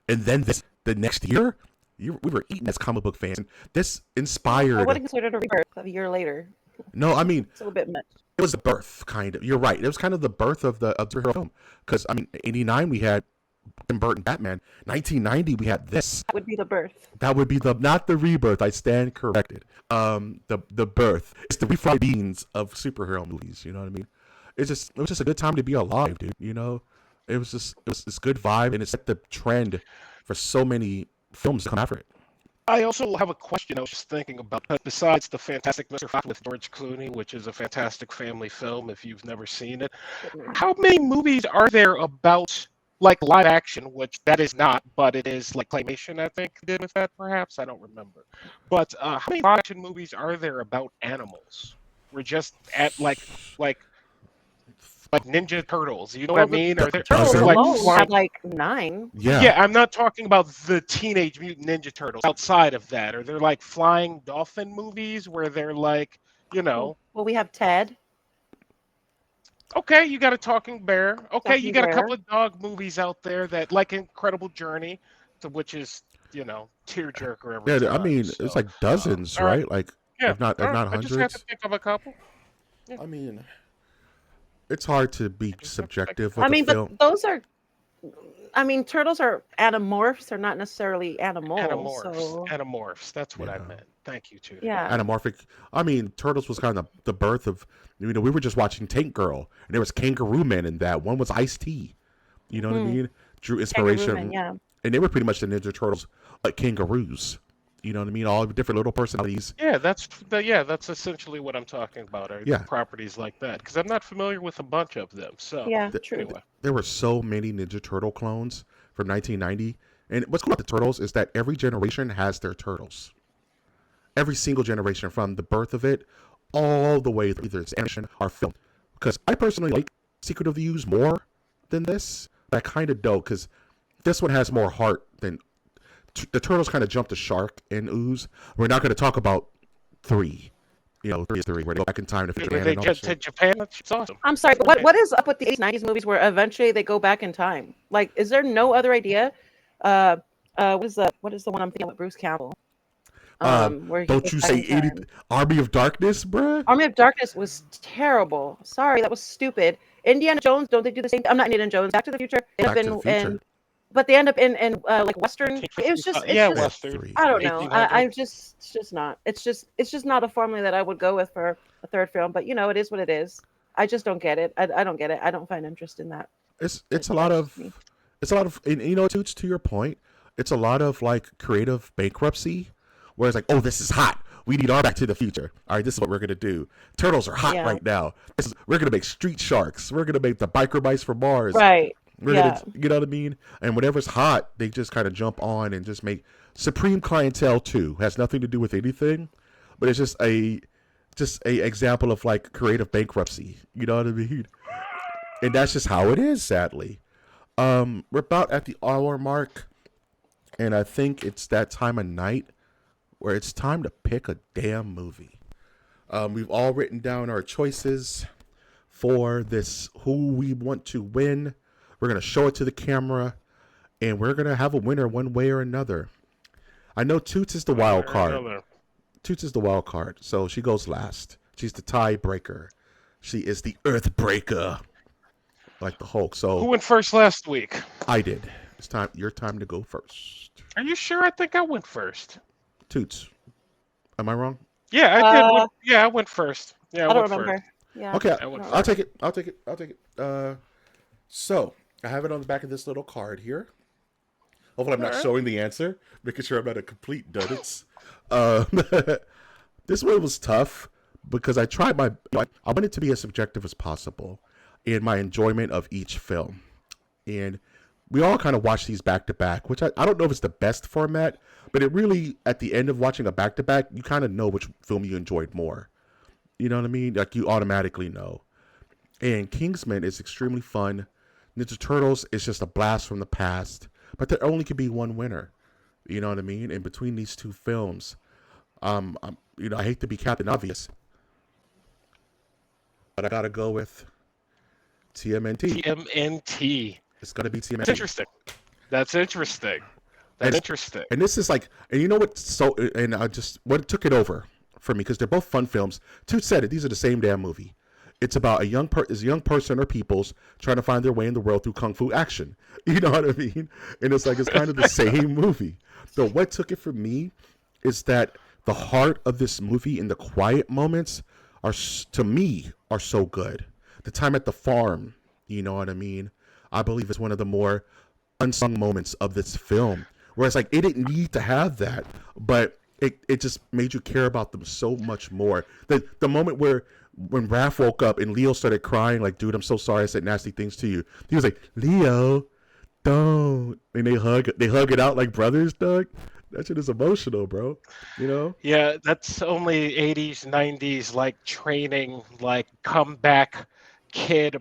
and then the next year, we were eating as comic book fans. This I inspired. would have considered a rebirth a year later. No, I mean, It's a little bit much. it was the birth, kind of. You're right. It was kind of the birth of the superhero film. Because, I mean, 89 we had Tim Burton Batman. 1990 we had this. That would be the birth. That would be not the rebirth. I stand corrected. The birth. It's the refried beans of superhero movies. You know what I mean? It was just a good time to be alive, dude. You know, it was this good vibe, and it set the trend for so many films to come after it. I also have a question I was just thinking about. Besides the Fantastic Mr. Fox with George Clooney, which is a fantastic family film if you've never seen it, how many movies are there about like live action, which that is not, but it is like claymation. I think did with that, perhaps I don't remember. But how many live action movies are there about animals? We're just at like Ninja Turtles. You know what I Well, the mean? Are there turtles they're like alone flying? have like 9. Yeah. Yeah, I'm not talking about the Teenage Mutant Ninja Turtles. Outside of that, are there like flying dolphin movies where they're like, you Well, know, we have Ted, okay, you got a talking bear. Okay, you Talking got a Bear. couple of dog movies out there that like Incredible Journey, to which is tearjerker every Yeah, I time. mean, it's So, like dozens, all right, right? Like, yeah, if all right. not I just had to hundreds. think of a couple. Yeah, I mean, it's hard to be I just have to think. subjective I with a mean, but film. those are. I mean, turtles are animorphs. They're not necessarily animals. So Animorphs. That's what I Yeah. meant. Thank you, Tudor. yeah, Anamorphic. I mean, Turtles was kind of the birth of. We were just watching Tank Girl, and there was Kangaroo Man in that. One was Ice T. You know what I hmm mean? Drew Kangaroo Man. inspiration, Yeah, and they were pretty much the Ninja Turtles, like kangaroos. You know what I mean? All different little personalities. Yeah, that's essentially what I'm talking about. Are Yeah, properties like that? Because I'm not familiar with a bunch of them. So yeah, th- true. anyway, there were so many Ninja Turtle clones from 1990. And what's cool about the Turtles is that every generation has their Turtles. Every single generation from the birth of it all the way through either it's animation or film. Because I personally like Secret of the Ooze more than this. But I kind of don't because this one has more heart than the Turtles kind of jumped the shark in Ooze. We're not going to talk about 3. 3 is 3, where they go back in time to Japan they and all that jet to shit. Japan. That's awesome. I'm sorry, but Okay. what is up with the 80s, 90s movies where eventually they go back in time? Like, is there no other idea? Uh, what is the one I'm thinking with Bruce Campbell? Where he Don't goes you back say in time. Army of Darkness, bruh? Army of Darkness was terrible. Sorry, that was stupid. Indiana Jones, don't they do the same? I'm not Indiana Jones. Back to the Future. They end Back up to the in, Future. but they end up in like Western. It was just, 1955. it's Yeah, They have just. Western. 3. I don't know. 1800. I'm just, it's just not. It's just not a formula that I would go with for a third film. But it is what it is. I just don't get it. I don't get it. I don't find interest in that. It's a lot That's of just me. and Toots, to your point, it's a lot of like creative bankruptcy, where it's like, oh, this is hot. We need our Back to the Future. All right, this is what we're gonna do. Turtles are hot Yeah. right now. We're gonna make Street Sharks. We're gonna make the Biker Mice from Mars. Right. We're Yeah. gonna, you know what I mean? And whatever's hot, they just kind of jump on and just make Supreme Clientele 2. Has nothing to do with anything, but it's just a example of like creative bankruptcy. You know what I mean? And that's just how it is, sadly. We're about at the hour mark, and I think it's that time of night where it's time to pick a damn movie. We've all written down our choices for this, who we want to win. We're going to show it to the camera, and we're going to have a winner one way or another. I know Toots is the wild card. Toots is the wild card, so she goes last. She's the tiebreaker. She is the Earthbreaker, like the Hulk. Who So went first last week? I did. It's time. Your time to go first. Are you sure? I think I went first. Toots, am I wrong? Yeah, I did. Uh, Yeah, I went first. Yeah, I don't went remember. first. Yeah. Okay, I went No. I'll take it. I'll take it. I'll take it. So I have it on the back of this little card here. Hopefully, I'm not Alright. showing the answer, making sure I'm not a complete dunce. This one was tough because I tried I wanted it to be as subjective as possible in my enjoyment of each film, and we all kind of watch these back to back, which I don't know if it's the best format, but it really, at the end of watching a back to back, you kind of know which film you enjoyed more. You know what I mean? Like, you automatically know. And Kingsman is extremely fun. Ninja Turtles is just a blast from the past. But there only could be one winner. You know what I mean? And between these two films, I hate to be Captain Obvious, but I gotta go with TMNT. TMNT. It's gonna be That's TMNT. interesting. That's interesting. That's interesting. And this is like, and you know what? So, and I just, what took it over for me, because they're both fun films. Toots said it. These are the same damn movie. It's about a young person or peoples trying to find their way in the world through kung fu action. You know what I mean? And it's like, it's kind of the same movie. So what took it for me is that the heart of this movie and the quiet moments to me, are so good. The time at the farm, you know what I mean? I believe it's one of the more unsung moments of this film. Whereas, like, it didn't need to have that, but it just made you care about them so much more. The moment when Raph woke up and Leo started crying, like, dude, I'm so sorry I said nasty things to you. He was like, Leo, don't. And they hug it out like brothers, Doug. That shit is emotional, bro. You know? Yeah, that's only 80s, 90s, like training, like comeback kid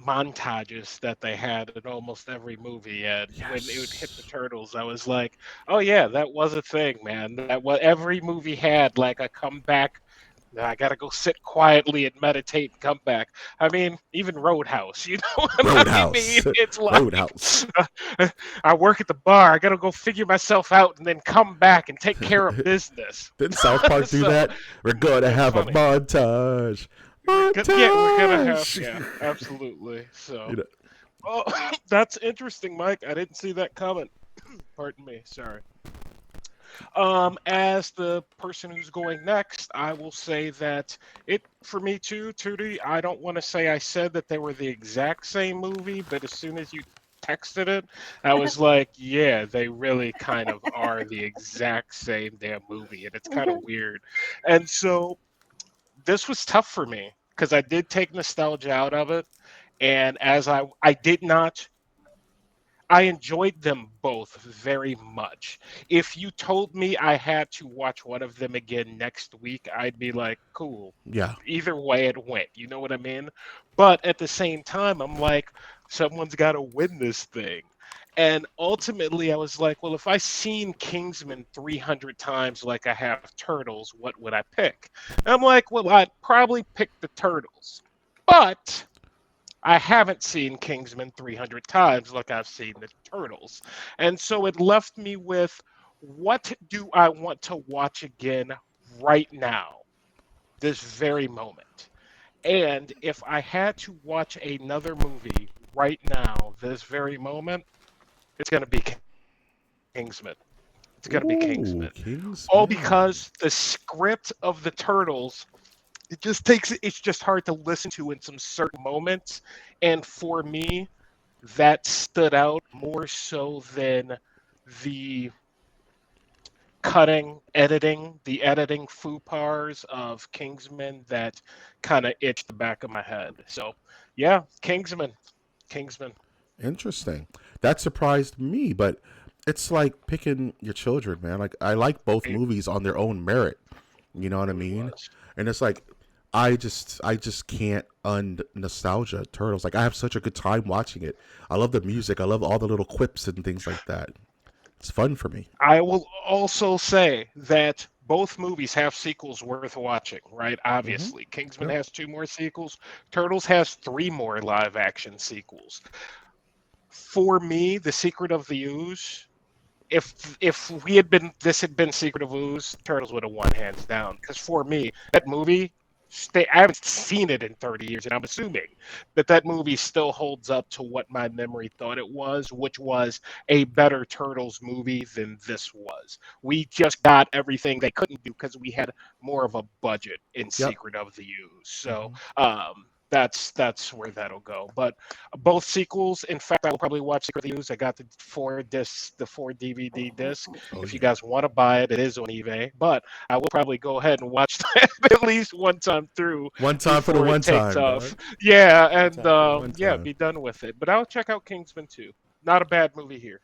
montages that they had in almost every movie. And when it would hit the Yes. turtles, I was like, oh yeah, that was a thing, man. That what every movie had, like a comeback. I gotta go sit quietly and meditate and come back. I mean, even Roadhouse, you know what I mean? Roadhouse. It's like Roadhouse. I work at the bar. I gotta go figure myself out and then come back and take care of business. Didn't South Park do So that? We're gonna it's have a funny. montage. Yeah, we're gonna have, Montage. yeah, absolutely. You So, know, oh, that's interesting, Mike. I didn't see that coming. Pardon me. Sorry. As the person who's going next, I will say that it, for me too, Tootie, I don't want to say I said that they were the exact same movie, but as soon as you texted it, I was like, yeah, they really kind of are the exact same damn movie, and it's kind of Mhm. weird. And so this was tough for me because I did take nostalgia out of it, and as I did not, I enjoyed them both very much. If you told me I had to watch one of them again next week, I'd be like, cool. yeah. Either way it went. You know what I mean? But at the same time, I'm like, someone's got to win this thing. And ultimately, I was like, well, if I seen Kingsman 300 times like I have Turtles, what would I pick? And I'm like, well, I'd probably pick the Turtles. But I haven't seen Kingsman 300 times like I've seen the Turtles. And so it left me with, what do I want to watch again right now, this very moment? And if I had to watch another movie right now, this very moment, it's going to be Kingsman. It's going to be Ooh, Kingsman. All Kingsman. because the script of the Turtles, it's just hard to listen to in some certain moments. And for me, that stood out more so than the the editing faux pas of Kingsman that kind of itched the back of my head. So, yeah, Kingsman. Interesting. That surprised me, but it's like picking your children, man. Like I like both It movies on their own merit. You know what I really mean? was. And it's like I just can't nostalgia Turtles. Like I have such a good time watching it. I love the music. I love all the little quips and things like that. It's fun for me. I will also say that both movies have sequels worth watching, right? Mm-hmm. Obviously. Kingsman Yep. has two more sequels, Turtles has three more live action sequels. For me, The Secret of the Ooze, if we had been this had been Secret of Ooze, Turtles would have won hands down. Because for me, that movie, I haven't seen it in 30 years, and I'm assuming that that movie still holds up to what my memory thought it was, which was a better Turtles movie than this was. We just got everything they couldn't do because we had more of a budget in Yep. Secret of the Ooze. So Mm-hmm. that's where that'll go. But both sequels. In fact, I will probably watch Secret of the Ooze. I got the four DVD disc. Oh If you yeah. guys want to buy it, it is on eBay. But I will probably go ahead and watch that at least one time through One time for the before it one takes time, off. dog. Yeah, One and time for the one yeah, time. be done with it. But I'll check out Kingsman too. Not a bad movie here.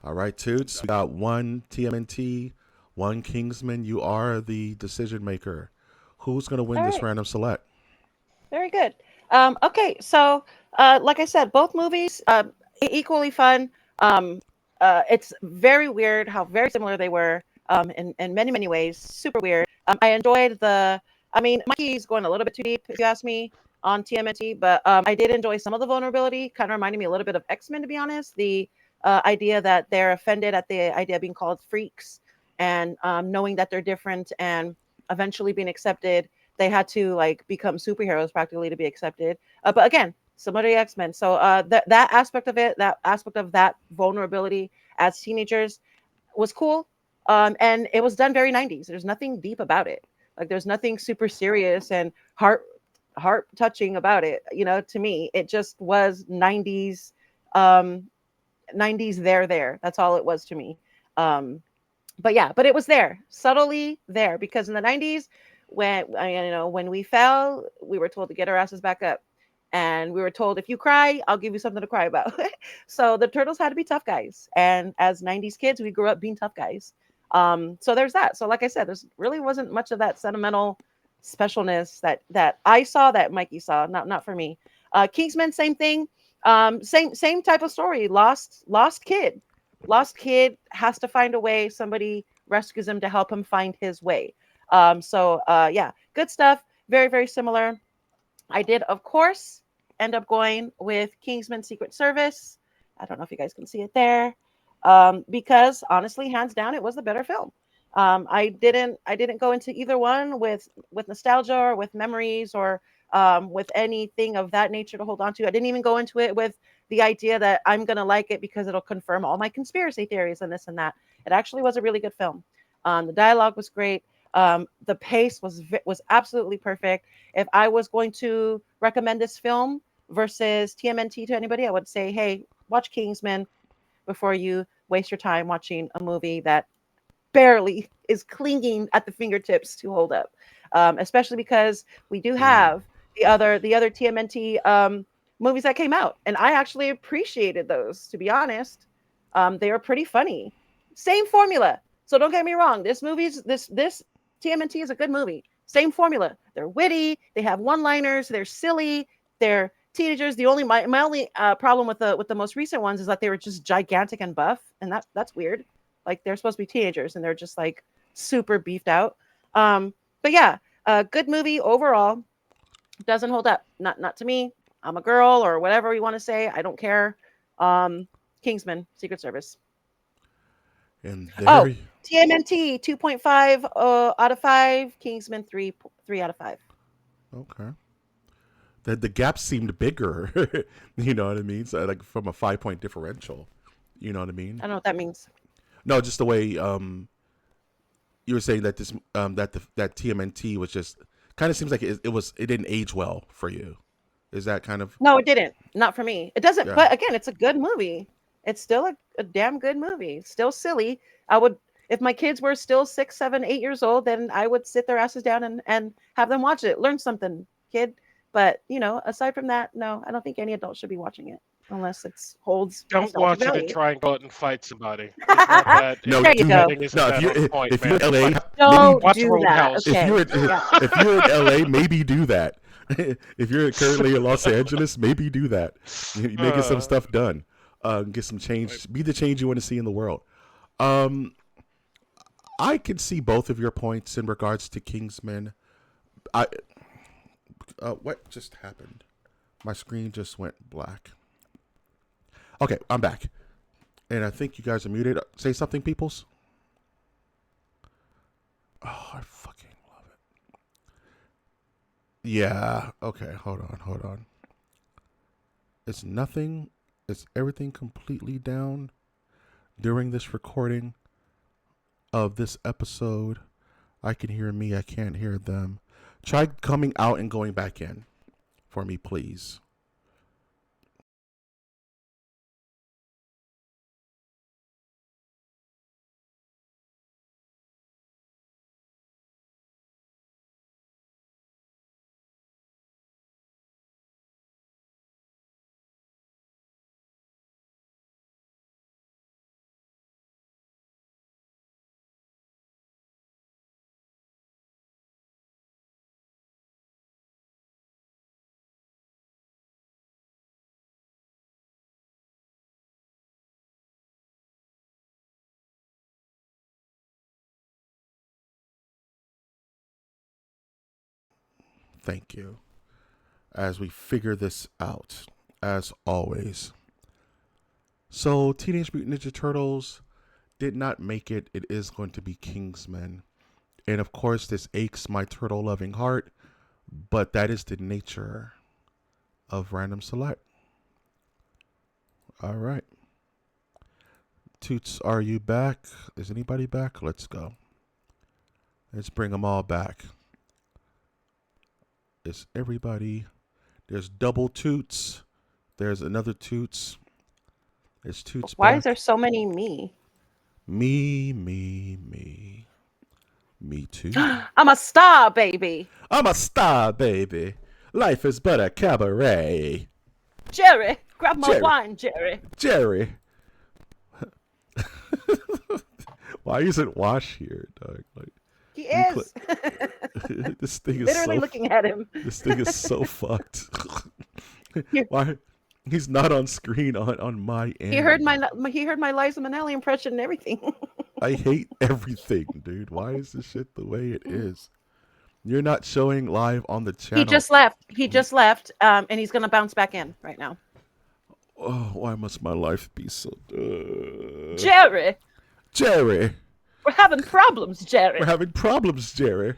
All right, Toots. We got one TMNT, one Kingsman. You are the decision maker. Who's gonna win All this right. random select? Very good. Okay, so like I said, both movies equally fun. It's very weird how very similar they were in many many ways. Super weird. I enjoyed the. I mean, Mikey's going a little bit too deep, if you ask me, on TMNT, but I did enjoy some of the vulnerability. Kind of reminded me a little bit of X-Men, to be honest. The idea that they're offended at the idea of being called freaks and knowing that they're different and eventually being accepted, they had to like become superheroes practically to be accepted. But again, similar to X-Men. So that aspect of it, that aspect of that vulnerability as teenagers was cool. And it was done very 90s. There's nothing deep about it. Like there's nothing super serious and heart touching about it. You know, to me, it just was 90s, um, 90s there. That's all it was to me. Um, but yeah, but it was there, subtly there, because in the 90s, when when we fell, we were told to get our asses back up. And we were told, if you cry, I'll give you something to cry about. So the turtles had to be tough guys. And as 90s kids, we grew up being tough guys. So there's that. So like I said, there's really wasn't much of that sentimental specialness that I saw that Mikey saw. Not for me. Kingsman, same thing. Same type of story. Lost kid. Lost kid has to find a way. Somebody rescues him to help him find his way. Yeah, good stuff. Very, very similar. I did, of course, end up going with Kingsman Secret Service. I don't know if you guys can see it there. Because honestly, hands down, it was the better film. I didn't go into either one with nostalgia or with memories or with anything of that nature to hold on to. I didn't even go into it with the idea that I'm gonna like it because it'll confirm all my conspiracy theories and this and that. It actually was a really good film. The dialogue was great. The pace was absolutely perfect. If I was going to recommend this film versus TMNT to anybody, I would say, hey, watch Kingsman before you waste your time watching a movie that barely is clinging at the fingertips to hold up. Especially because we do Ooh. have the other TMNT movies that came out, and I actually appreciated those. To be honest, they were pretty funny. Same formula. So don't get me wrong. This TMNT is a good movie. Same formula. They're witty. They have one-liners. They're silly. They're teenagers. My only problem with the most recent ones is that they were just gigantic and buff, and that's weird. Like they're supposed to be teenagers, and they're just like super beefed out. But yeah, good movie overall. Doesn't hold up. Not to me. I'm a girl or whatever you want to say. I don't care. Kingsman Secret Service. And Oh, there. TMNT 2.5 out of 5. Kingsman 3 out of 5. Okay. The gap seemed bigger. You know what I mean? So like from a 5 point differential. You know what I mean? I don't know what that means. No, just the way you were saying that this that TMNT was just kind of seems like it didn't age well for you. Is that kind of No, it didn't. Not for me. It doesn't. yeah? But again, it's a good movie. It's still a damn good movie. It's still silly. I would, if my kids were still 6, 7, 8 years old, then I would sit their asses down and have them watch it. Learn something, kid. But aside from that, no, I don't think any adult should be watching it unless it holds Don't nostalgic watch it and value. try and go out and fight somebody. It's not that. No, There you do go. Fighting isn't no. that on point, If man. you're in LA, maybe Don't Watch do that. Roadhouse. if Okay. you're Yeah. if you're in LA, maybe do that. If you're currently in Los Angeles, maybe do that. You may get some stuff done. Get some change. Be the change you want to see in the world. Um, I can see both of your points in regards to Kingsman. I what just happened? My screen just went black. Okay, I'm back, and I think you guys are muted. Say something, peoples. Oh, I fucking love it. Yeah. Okay. Hold on. Hold on. It's nothing. It's everything completely down during this recording of this episode. I can hear me. I can't hear them. Try coming out and going back in for me, please. Thank you. As we figure this out, as always. So, Teenage Mutant Ninja Turtles did not make it. It is going to be Kingsman. And of course, this aches my turtle loving heart, but that is the nature of random select. All right. Toots, are you back? Is anybody back? Let's go. Let's bring them all back. Is everybody? There's double Toots. There's another Toots. There's Toots Why is there back. so many me? Me, me, me. Me too. I'm a star, baby. I'm a star, baby. Life is but a cabaret. Jerry, grab my Jerry. wine, Jerry. Jerry. Why isn't Wash here, dog? Like, He is. this thing is Literally so looking at him. This thing is so fucked. Here. Why? He's not on screen on my end. He heard my Liza Minnelli impression and everything. I hate everything, dude. Why is this shit the way it is? You're not showing live on the channel. He just left. And he's gonna bounce back in right now. Oh, why must my life be so? Jerry, Jerry, we're having problems, Jerry. we're having problems, Jerry.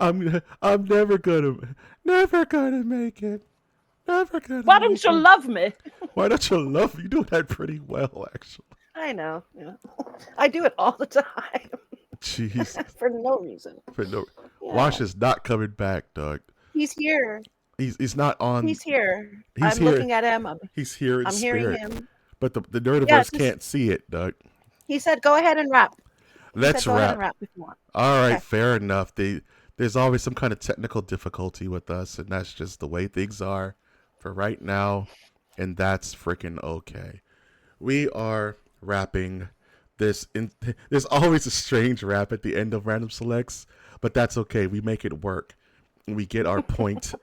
I'm never gonna make it. Never gonna. Why make don't you it. love me? Why don't you love me? You do that pretty well, actually. I know. Yeah. I do it all the time Jeez. for no reason. For no, Yeah. Wash is not coming back, dog. He's here. He's not on. He's here. He's I'm here. looking at him. He's here in I'm spirit. hearing him. But the Nerdiverse Yeah, just- can't see it, dog. He said, "Go ahead and rap." Let's Go ahead and wrap. rap if you want. All right, Okay. fair enough. There's always some kind of technical difficulty with us, and that's just the way things are for right now, and that's freaking okay. We are wrapping this. There's always a strange rap at the end of Random Selects, but that's okay. We make it work. We get our point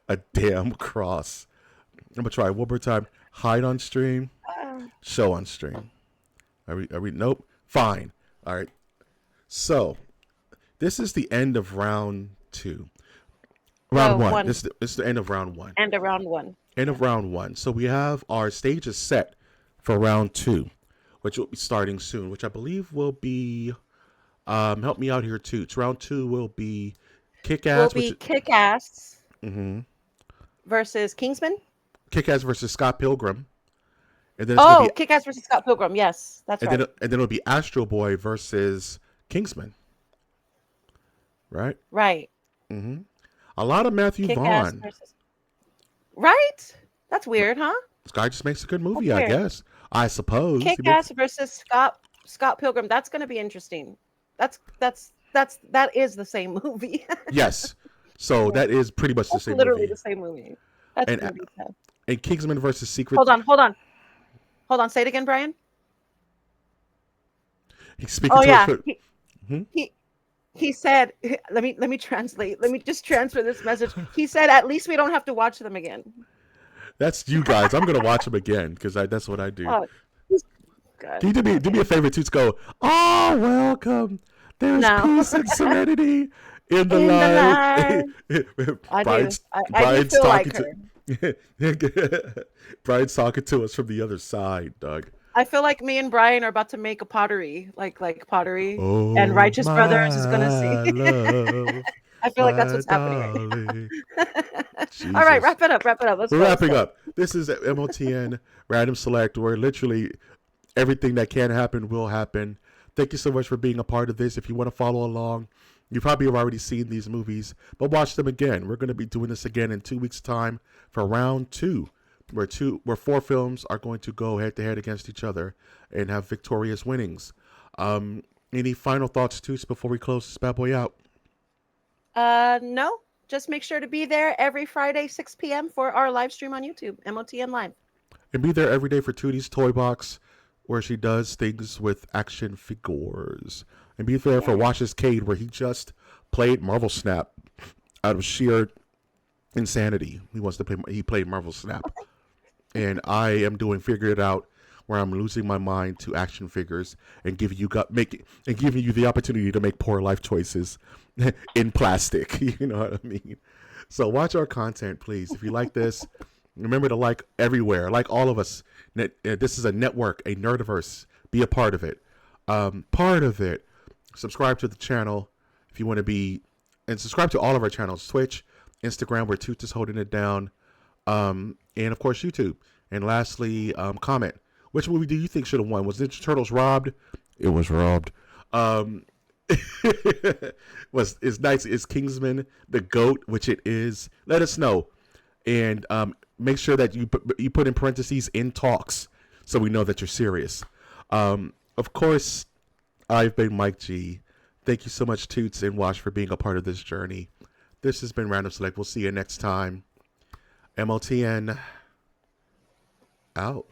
a damn cross. I'm gonna try one more time. Hide on stream, show on stream. Are we? Nope. Fine. All right. So, this is the end of round 2. Round No, 1. one. This is the end of round 1. And around one. End of round 1. So we have our stages set for round 2, which will be starting soon. Which I believe will be. Help me out here too. Round 2 will be Kick-Ass. Will be Kick-Ass Mm-hmm. versus Kingsman. Kick-Ass versus Scott Pilgrim. And then it's gonna be, Kick-Ass versus Scott Pilgrim. Yes, that's right. and then it'll be Astro Boy versus Kingsman. Right. Right. Mm-hmm. A lot of Matthew Kick-Ass Vaughn. versus. Right. That's weird, huh? This guy just makes a good movie, I weird. guess. I suppose. He Kick-Ass versus Scott Pilgrim. That's going to be interesting. That is the same movie. Yes. So that is pretty much the That's same literally movie. the same movie. That's And- gonna be tough. And Kingsman versus Secret. Hold on. Say it again, Brian. He's speaking Oh to yeah. Hmm? He said. Let me translate. Let me just transfer this message. He said, "At least we don't have to watch them again." That's you guys. I'm gonna watch him again because that's what I do. Oh, God. Can you do me a favor too? To go. Oh, welcome. There's No. peace and serenity in the In the light. I do. Brian's I do feel like her. Brian's talking to us from the other side, Doug. I feel like me and Brian are about to make a pottery, like pottery, Oh, and Righteous Brothers is gonna my see. love, I feel like that's my what's happening. darling. All right, Jesus. wrap it up. Let's We're go, wrapping let's up. This is MOTN Random Select, where literally everything that can happen will happen. Thank you so much for being a part of this. If you want to follow along, you probably have already seen these movies, but watch them again. We're going to be doing this again in 2 weeks' time for round 2, where 4 films are going to go head to head against each other and have victorious winnings. Any final thoughts, Toots, before we close this bad boy out? No, just make sure to be there every Friday, 6 p.m. for our live stream on YouTube, MOTN Live. And be there every day for Tootie's Toy Box, where she does things with action figures. And be there for Wash's Cade, where he just played Marvel Snap out of sheer insanity. He played Marvel Snap. And I am doing Figure It Out, where I'm losing my mind to action figures and giving you the opportunity to make poor life choices in plastic. You know what I mean? So watch our content, please. If you like this, remember to like everywhere, like all of us. This is a network, a Nerdiverse. Be a part of it. Subscribe to the channel if you want to be, and subscribe to all of our channels: Twitch, Instagram, where Toots is holding it down, and of course YouTube. And lastly, comment. Which movie do you think should have won? Was Ninja Turtles robbed? It was robbed. Is nice? Is Kingsman the GOAT? Which it is. Let us know, and make sure that you put in parentheses in talks, so we know that you're serious. Of course, I've been Mike G. Thank you so much, Toots and Wash, for being a part of this journey. This has been Random Select. We'll see you next time. MOTN out.